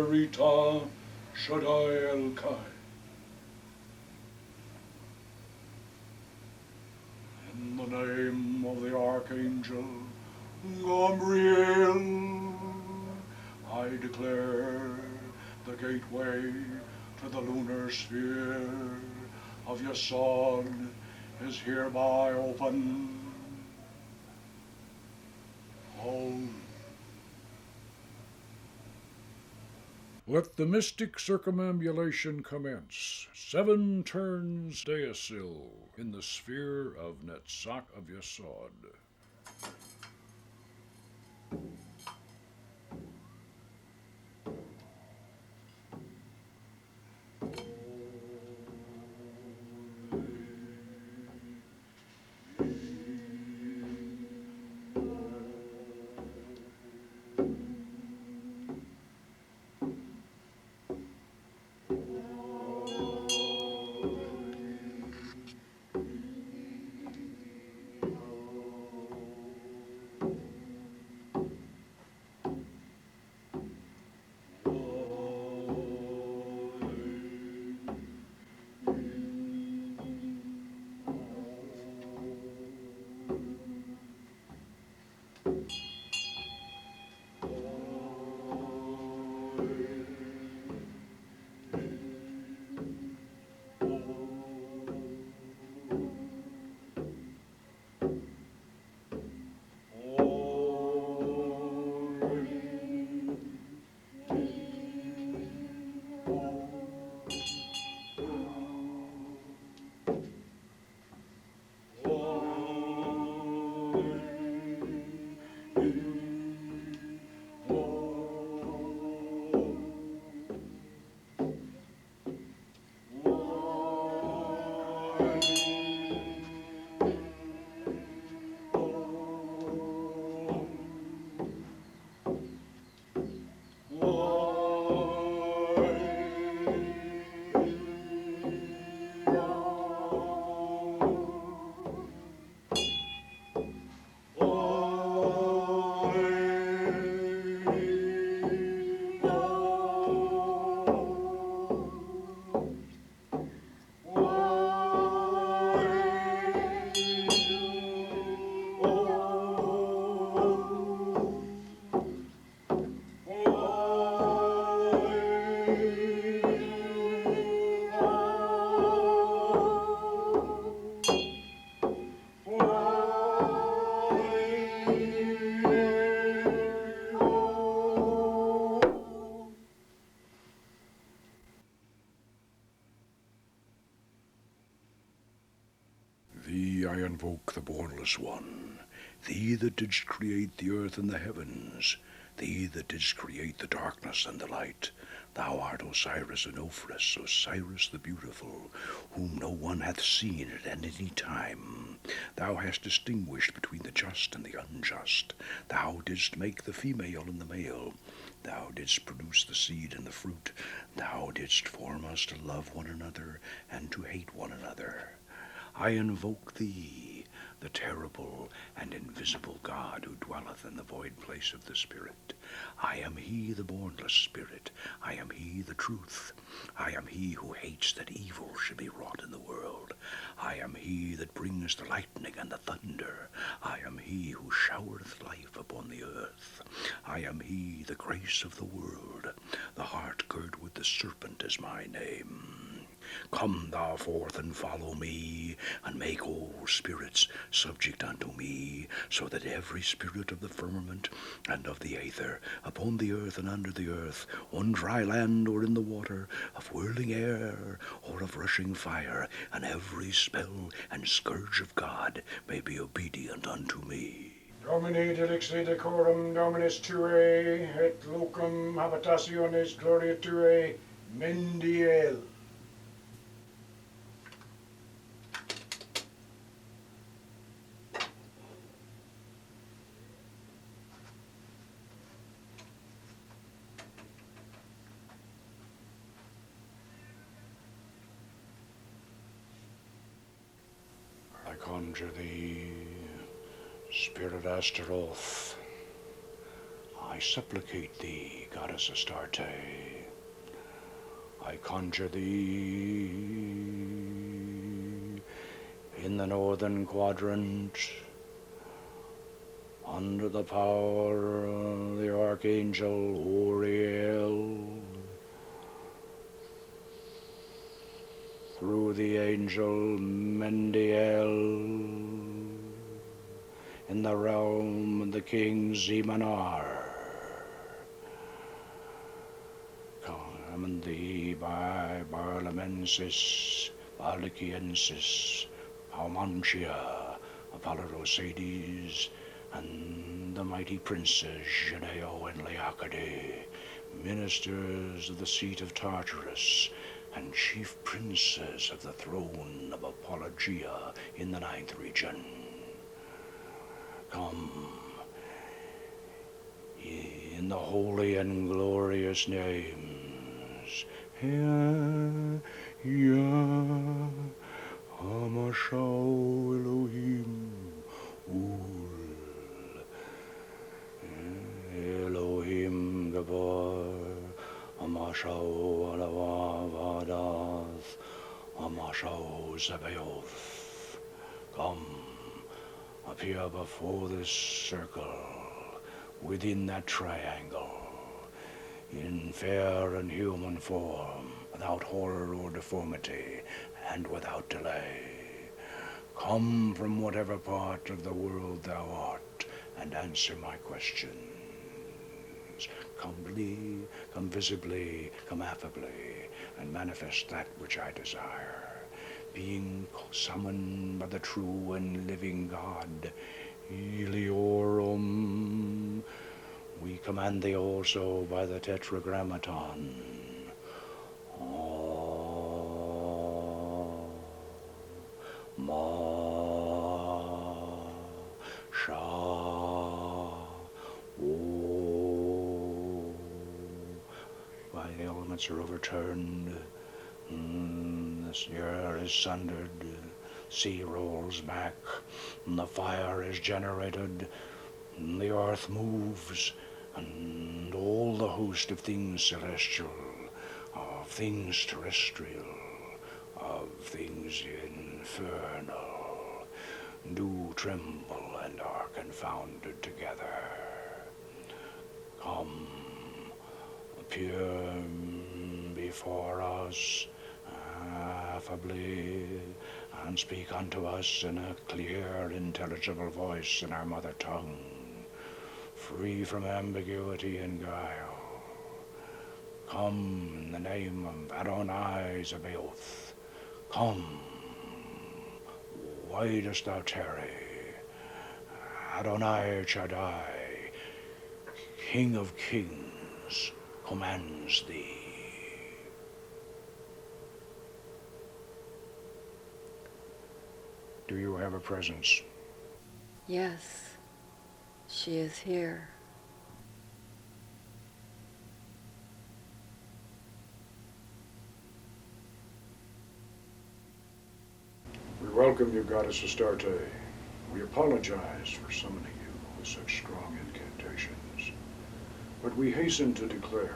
Rita Shaddai El Kai. In the name of the Archangel Gabriel, I declare the gateway to the lunar sphere of Yesod is hereby open. Om. Let the mystic circumambulation commence. 7 turns Deasil in the sphere of Netzach of Yesod. invoke the Bornless One, thee that didst create the earth and the heavens, thee that didst create the darkness and the light. Thou art Osiris and Ophrys, Osiris the beautiful, whom no one hath seen at any time. Thou hast distinguished between the just and the unjust. Thou didst make the female and the male. Thou didst produce the seed and the fruit. Thou didst form us to love one another and to hate one another. I invoke thee, the terrible and invisible God who dwelleth in the void place of the Spirit. I am he, the bornless Spirit. I am he, the truth. I am he who hates that evil should be wrought in the world. I am he that brings the lightning and the thunder. I am he who showereth life upon the earth. I am he, the grace of the world. The heart girt with the serpent is my name. Come thou forth and follow me, and make all spirits subject unto me, so that every spirit of the firmament and of the aether, upon the earth and under the earth, on dry land or in the water, of whirling air or of rushing fire, and every spell and scourge of God may be obedient unto me.
Domini delixi decorum Dominus Tue, et locum habitationis gloria Tue, Mendiel.
I conjure thee, Spirit Astaroth. I supplicate thee, Goddess Astarte. I conjure thee, in the northern quadrant, under the power of the Archangel Uriel, through the angel Mendiel, in the realm of the king Zemanar. Command thee by Barlamensis, Baliciensis, Palmantia, Apollodosades, and the mighty princes Geneo and Leocade, ministers of the seat of Tartarus, and chief princes of the throne of Apologia in the 9th region. Come, in the holy and glorious names, Hamashau Elohim, Elohim Gabor, Amashau Alavavadas, Amashau Zebaoth. Come, appear before this circle, within that triangle, in fair and human form, without horror or deformity, and without delay. Come from whatever part of the world thou art, and answer my questions. Come visibly, come affably, and manifest that which I desire. Being summoned by the true and living God, Eliorum, we command thee also by the Tetragrammaton. By the elements are overturned, this air is sundered, sea rolls back, and the fire is generated, and the earth moves, and all the host of things celestial, of things terrestrial, of things infernal, do tremble and are confounded together. Come, appear before us affably, and speak unto us in a clear, intelligible voice in our mother tongue, free from ambiguity and guile. Come in the name of Adonai Zebaoth. Come, Why dost thou tarry? Adonai Shaddai, King of kings, commands thee. Do you have a presence?
Yes, she is here.
We welcome you, Goddess Astarte. We apologize for summoning you with such strong incantations, but we hasten to declare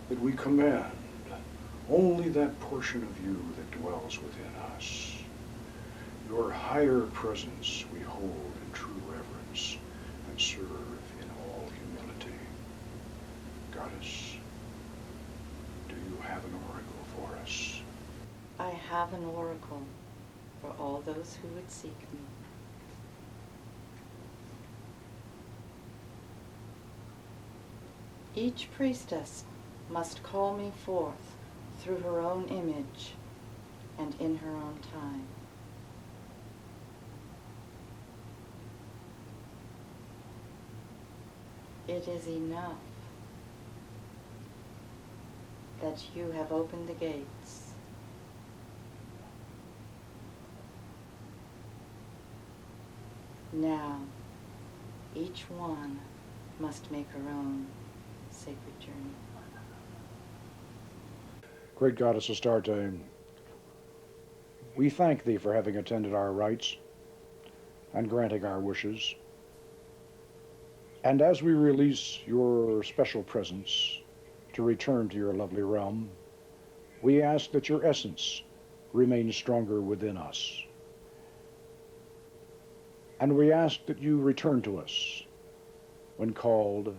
that we command only that portion of you that dwells within us. Your higher presence we hold in true reverence and serve in all humility. Goddess, do you have an oracle for us?
I have an oracle for all those who would seek me. Each priestess must call me forth through her own image and in her own time. It is enough that you have opened the gates. Now, each one must make her own sacred journey.
Great Goddess Astarte, we thank thee for having attended our rites and granting our wishes. And as we release your special presence to return to your lovely realm, we ask that your essence remain stronger within us. And we ask that you return to us when called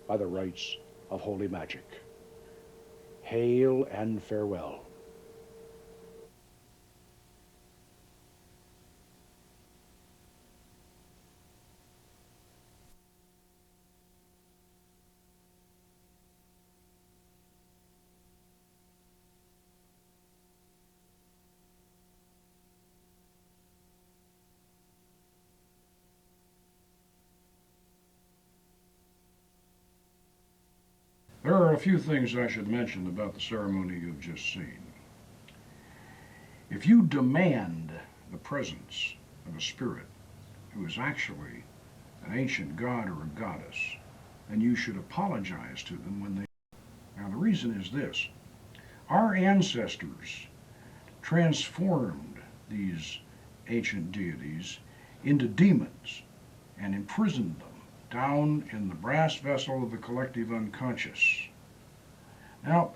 by the rites of holy magic. Hail and farewell. There are a few things I should mention about the ceremony you've just seen. If you demand the presence of a spirit who is actually an ancient god or a goddess, then you should apologize to them when they... Now the reason is this. Our ancestors transformed these ancient deities into demons and imprisoned them down in the brass vessel of the collective unconscious. Now,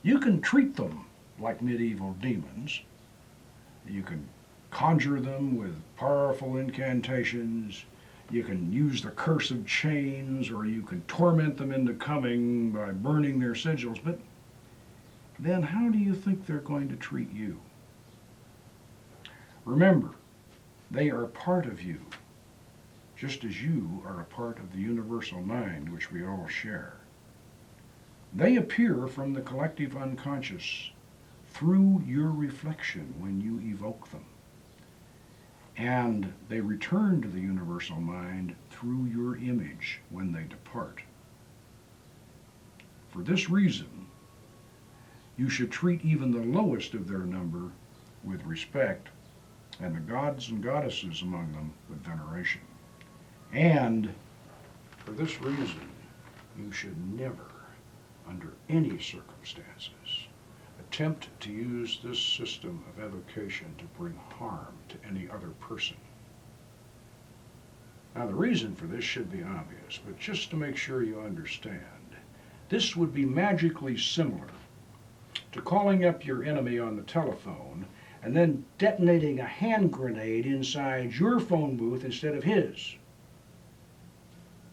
you can treat them like medieval demons. You can conjure them with powerful incantations. You can use the curse of chains, or you can torment them into coming by burning their sigils. But then how do you think they're going to treat you? Remember, they are part of you, just as you are a part of the universal mind which we all share. They appear from the collective unconscious through your reflection when you evoke them. And they return to the universal mind through your image when they depart. For this reason, you should treat even the lowest of their number with respect, and the gods and goddesses among them with veneration. And for this reason, you should never, under any circumstances, attempt to use this system of evocation to bring harm to any other person. Now, the reason for this should be obvious, but just to make sure you understand, this would be magically similar to calling up your enemy on the telephone and then detonating a hand grenade inside your phone booth instead of his.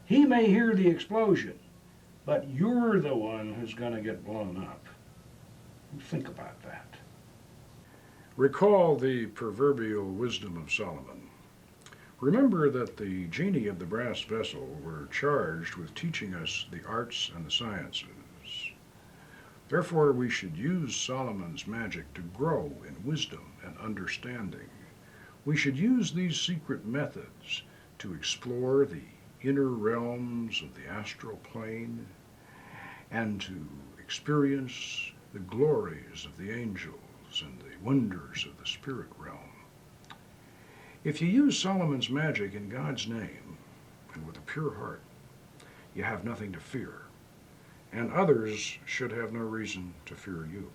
He may hear the explosion, but you're the one who's going to get blown up. Think about that. Recall the proverbial wisdom of Solomon. Remember that the genii of the brass vessel were charged with teaching us the arts and the sciences. Therefore, we should use Solomon's magic to grow in wisdom and understanding. We should use these secret methods to explore the inner realms of the astral plane and to experience the glories of the angels and the wonders of the spirit realm. If you use Solomon's magic in God's name and with a pure heart, you have nothing to fear, and others should have no reason to fear you.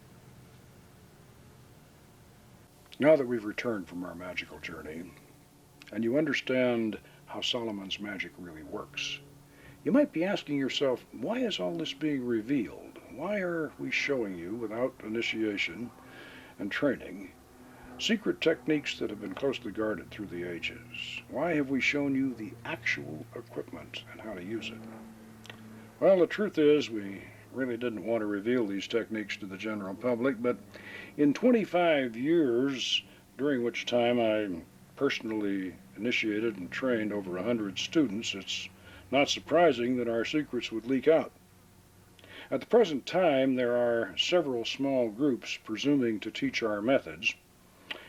Now that we've returned from our magical journey, and you understand how Solomon's magic really works, you might be asking yourself, why is all this being revealed? Why are we showing you, without initiation and training, secret techniques that have been closely guarded through the ages? Why have we shown you the actual equipment and how to use it? Well, the truth is, we really didn't want to reveal these techniques to the general public, but in 25 years, during which time I personally initiated and trained over 100 students, it's not surprising that our secrets would leak out. At the present time, there are several small groups presuming to teach our methods,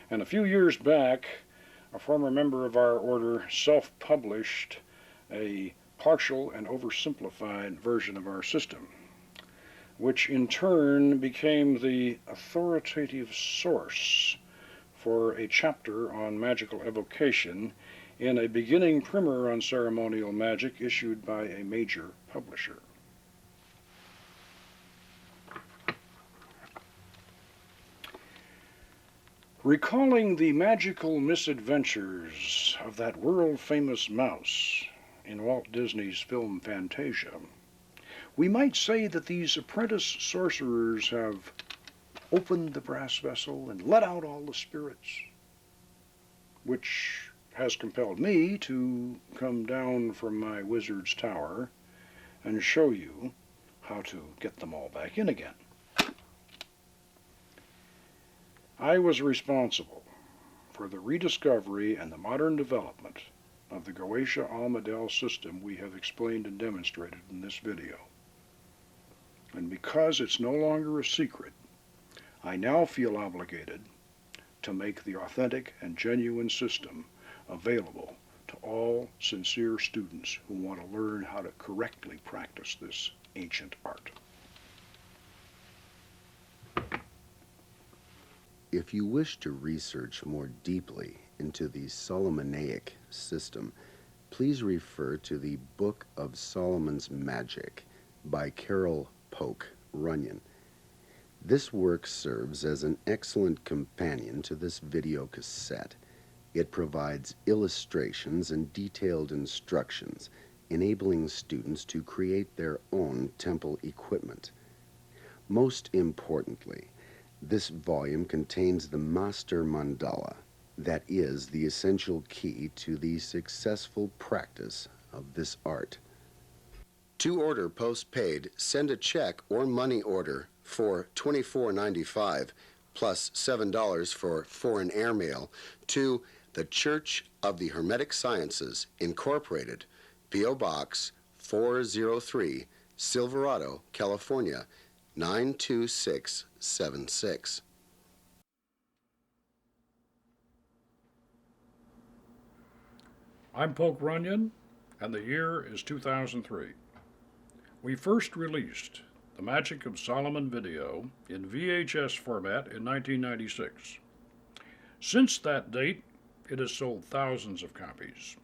and a few years back, a former member of our order self-published a partial and oversimplified version of our system, which in turn became the authoritative source for a chapter on magical evocation in a beginning primer on ceremonial magic issued by a major publisher. Recalling the magical misadventures of that world-famous mouse in Walt Disney's film Fantasia, we might say that these apprentice sorcerers have opened the brass vessel and let out all the spirits, which has compelled me to come down from my wizard's tower and show you how to get them all back in again. I was responsible for the rediscovery and the modern development of the Goetia Almadel system we have explained and demonstrated in this video. And because it's no longer a secret, I now feel obligated to make the authentic and genuine system available to all sincere students who want to learn how to correctly practice this ancient art.
If you wish to research more deeply into the Solomonic system, please refer to the Book of Solomon's Magic by Carol Polk, Runyon. This work serves as an excellent companion to this video cassette. It provides illustrations and detailed instructions, enabling students to create their own temple equipment. Most importantly, this volume contains the Master Mandala, that is the essential key to the successful practice of this art. To order postpaid, send a check or money order for $24.95 plus $7 for foreign airmail to the Church of the Hermetic Sciences, Incorporated, P.O. Box 403, Silverado, California, 92676.
I'm Polk Runyon, and the year is 2003. We first released the Magick of Solomon video in VHS format in 1996. Since that date, it has sold thousands of copies.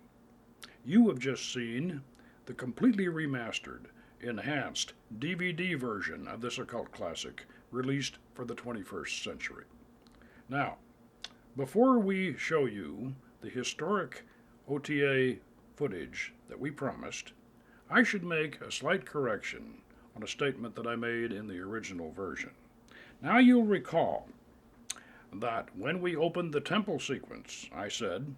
You have just seen the completely remastered, enhanced DVD version of this occult classic released for the 21st century. Now, before we show you the historic OTA footage that we promised, I should make a slight correction on a statement that I made in the original version. Now you'll recall that when we opened the temple sequence, I said,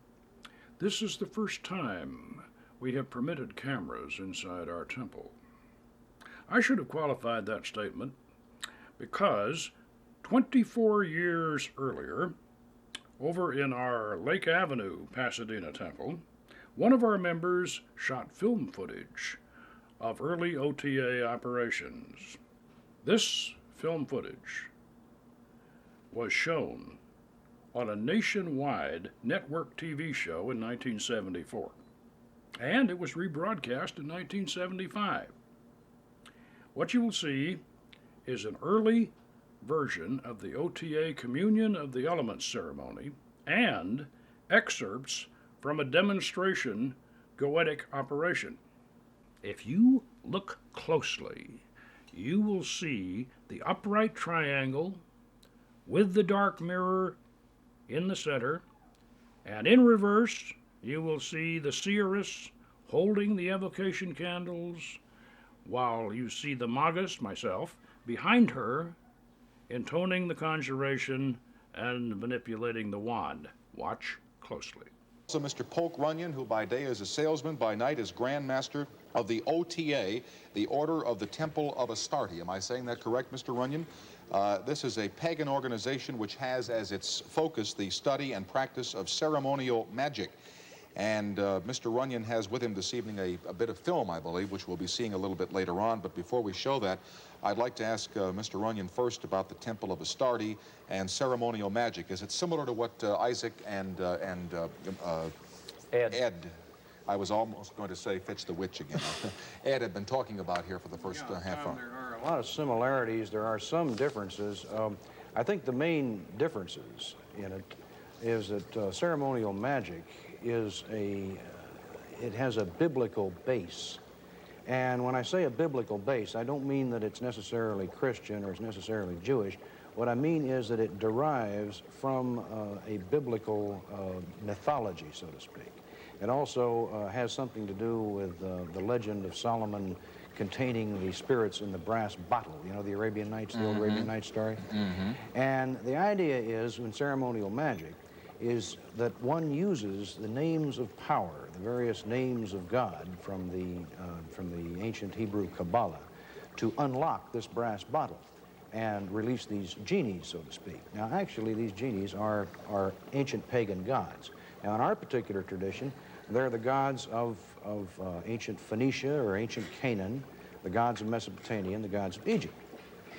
"This is the first time we have permitted cameras inside our temple." I should have qualified that statement because 24 years earlier, over in our Lake Avenue, Pasadena temple, one of our members shot film footage of early OTA operations. This film footage was shown on a nationwide network TV show in 1974, and it was rebroadcast in 1975. What you will see is an early version of the OTA Communion of the Elements ceremony and excerpts from a demonstration goetic operation. If you look closely, you will see the upright triangle with the dark mirror in the center, and in reverse you will see the seeress holding the evocation candles, while you see the magus, myself, behind her, intoning the conjuration and manipulating the wand. Watch closely.
Also, Mr. Polk Runyon, who by day is a salesman, by night is Grand Master of the OTA, the Order of the Temple of Astarte. Am I saying that correct, Mr. Runyon? This is a pagan organization which has as its focus the study and practice of ceremonial magic. And Mr. Runyon has with him this evening a bit of film, I believe, which we'll be seeing a little bit later on. But before we show that, I'd like to ask Mr. Runyon first about the Temple of Astarte and ceremonial magic. Is it similar to what Isaac and Ed, I was almost going to say Fitch the Witch again. Ed had been talking about here for the first half hour.
There are a lot of similarities. There are some differences. I think the main differences in it is that ceremonial magic is it has a biblical base. And when I say a biblical base, I don't mean that it's necessarily Christian or it's necessarily Jewish. What I mean is that it derives from a biblical mythology, so to speak. It also has something to do with the legend of Solomon containing the spirits in the brass bottle. You know, the Arabian Nights, the old Arabian Nights story? And the idea is, in ceremonial magic, is that one uses the names of power, the various names of God from the ancient Hebrew Kabbalah, to unlock this brass bottle and release these genies, so to speak. Now, actually, these genies are ancient pagan gods. Now, in our particular tradition, they're the gods of ancient Phoenicia or ancient Canaan, the gods of Mesopotamia, and the gods of Egypt.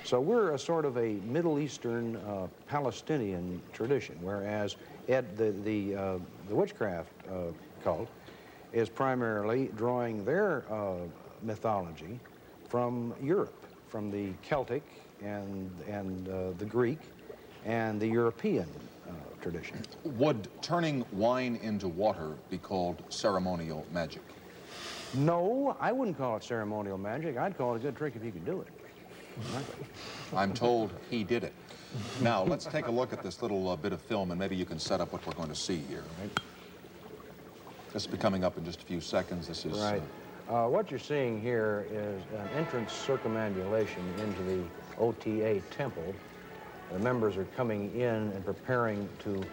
So we're a sort of a Middle Eastern Palestinian tradition, whereas the witchcraft cult is primarily drawing their mythology from Europe, from the Celtic and the Greek and the European tradition.
Would turning wine into water be called ceremonial magic?
No, I wouldn't call it ceremonial magic. I'd call it a good trick if you could do it. Right?
I'm told he did it. Now, let's take a look at this little bit of film, and maybe you can set up what we're going to see here.
Right.
This will be coming up in just a few seconds. This is...
Right. What you're seeing here is an entrance circumambulation into the OTA temple. The members are coming in and preparing to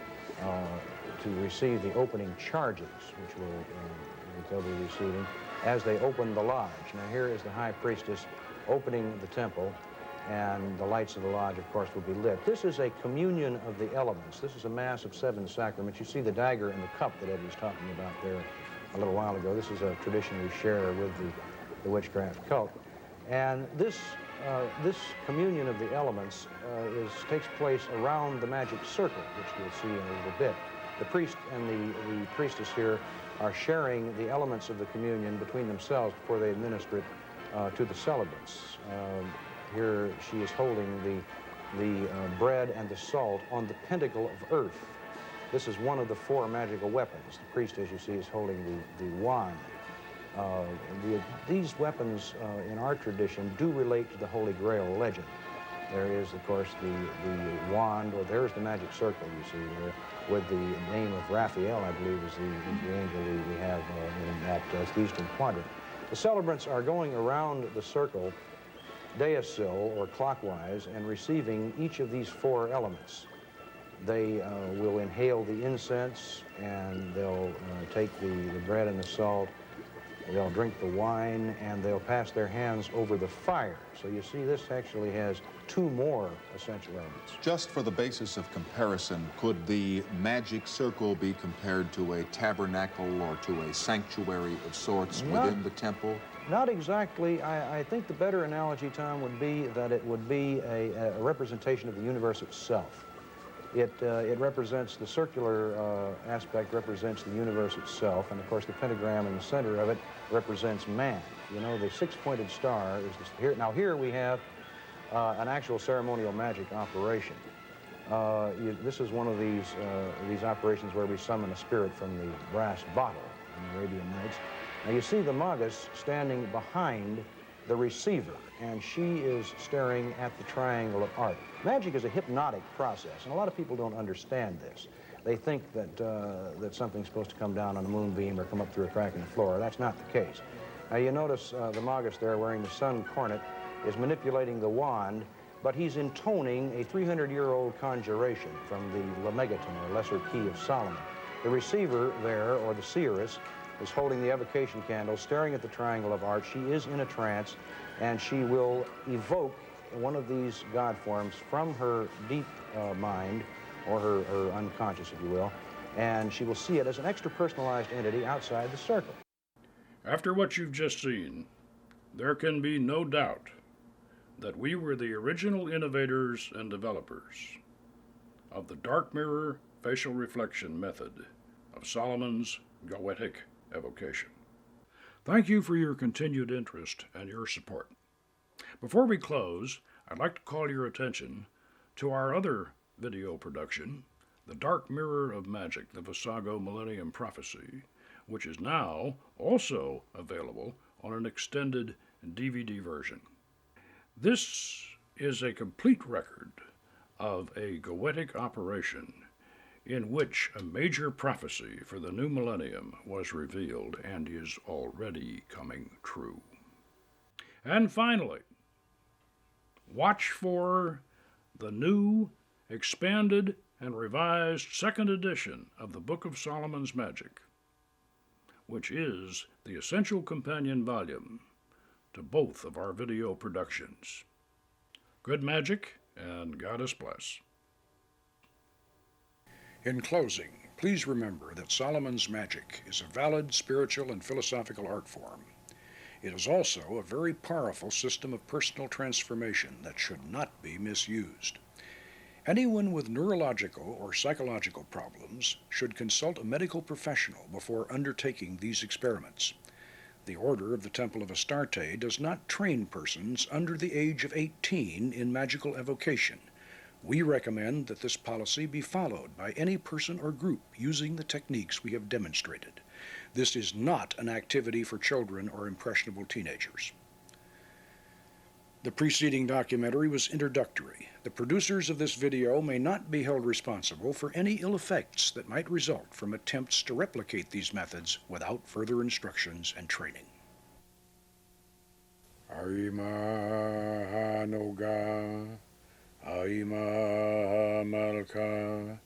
receive the opening charges, which they'll be receiving as they open the lodge. Now, here is the high priestess opening the temple, and the lights of the lodge, of course, will be lit. This is a communion of the elements. This is a mass of 7 sacraments. You see the dagger and the cup that Ed was talking about there a little while ago. This is a tradition we share with the witchcraft cult. And this communion of the elements takes place around the magic circle, which we'll see in a little bit. The priest and the priestess here are sharing the elements of the communion between themselves before they administer it to the celebrants. Here she is holding the bread and the salt on the pentacle of earth. This is one of the 4 magical weapons. The priest, as you see, is holding the wand. These weapons in our tradition do relate to the Holy Grail legend. There is, of course, the wand, or there's the magic circle you see there, with the name of Raphael, I believe, is the angel we have in that eastern quadrant. The celebrants are going around the circle, deosil, or clockwise, and receiving each of these 4 elements. They will inhale the incense, and they'll take the bread and the salt, they'll drink the wine, and they'll pass their hands over the fire. So you see, this actually has 2 more essential elements.
Just for the basis of comparison, could the magic circle be compared to a tabernacle or to a sanctuary of sorts within the temple?
Not exactly. I think the better analogy, Tom, would be that it would be a representation of the universe itself. It represents, the circular aspect represents the universe itself, and of course the pentagram in the center of it represents man. You know, the six-pointed star is here. Now here we have an actual ceremonial magic operation. This is one of these operations where we summon a spirit from the brass bottle in the Arabian Nights. Now you see the Magus standing behind the receiver, and she is staring at the triangle of art. Magic is a hypnotic process, and a lot of people don't understand this. They think that, that something's supposed to come down on a moonbeam or come up through a crack in the floor. That's not the case. Now you notice the Magus there wearing the sun cornet is manipulating the wand, but he's intoning a 300-year-old conjuration from the La Megaton, or Lesser Key of Solomon. The receiver there, or the seeress, is holding the evocation candle, staring at the triangle of art. She is in a trance, and she will evoke one of these god forms from her deep mind, or her unconscious, if you will, and she will see it as an extra-personalized entity outside the circle.
After what you've just seen, there can be no doubt that we were the original innovators and developers of the dark mirror facial reflection method of Solomon's goetic evocation. Thank you for your continued interest and your support. Before we close, I'd like to call your attention to our other video production, The Dark Mirror of Magic, the Visago Millennium Prophecy, which is now also available on an extended DVD version. This is a complete record of a goetic operation in which a major prophecy for the new millennium was revealed and is already coming true. And finally, watch for the new, expanded, and revised second edition of the Book of Solomon's Magic, which is the essential companion volume to both of our video productions. Good magic, and Goddess bless. In closing, please remember that Solomon's Magic is a valid spiritual and philosophical art form. It is also a very powerful system of personal transformation that should not be misused. Anyone with neurological or psychological problems should consult a medical professional before undertaking these experiments. The Order of the Temple of Astarte does not train persons under the age of 18 in magical evocation. We recommend that this policy be followed by any person or group using the techniques we have demonstrated. This is not an activity for children or impressionable teenagers. The preceding documentary was introductory. The producers of this video may not be held responsible for any ill effects that might result from attempts to replicate these methods without further instructions and training. Aima Hanoga, Aima Malka,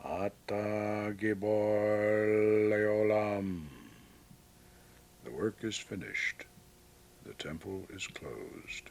Ata Gibor Leolam. The work is finished. The temple is closed.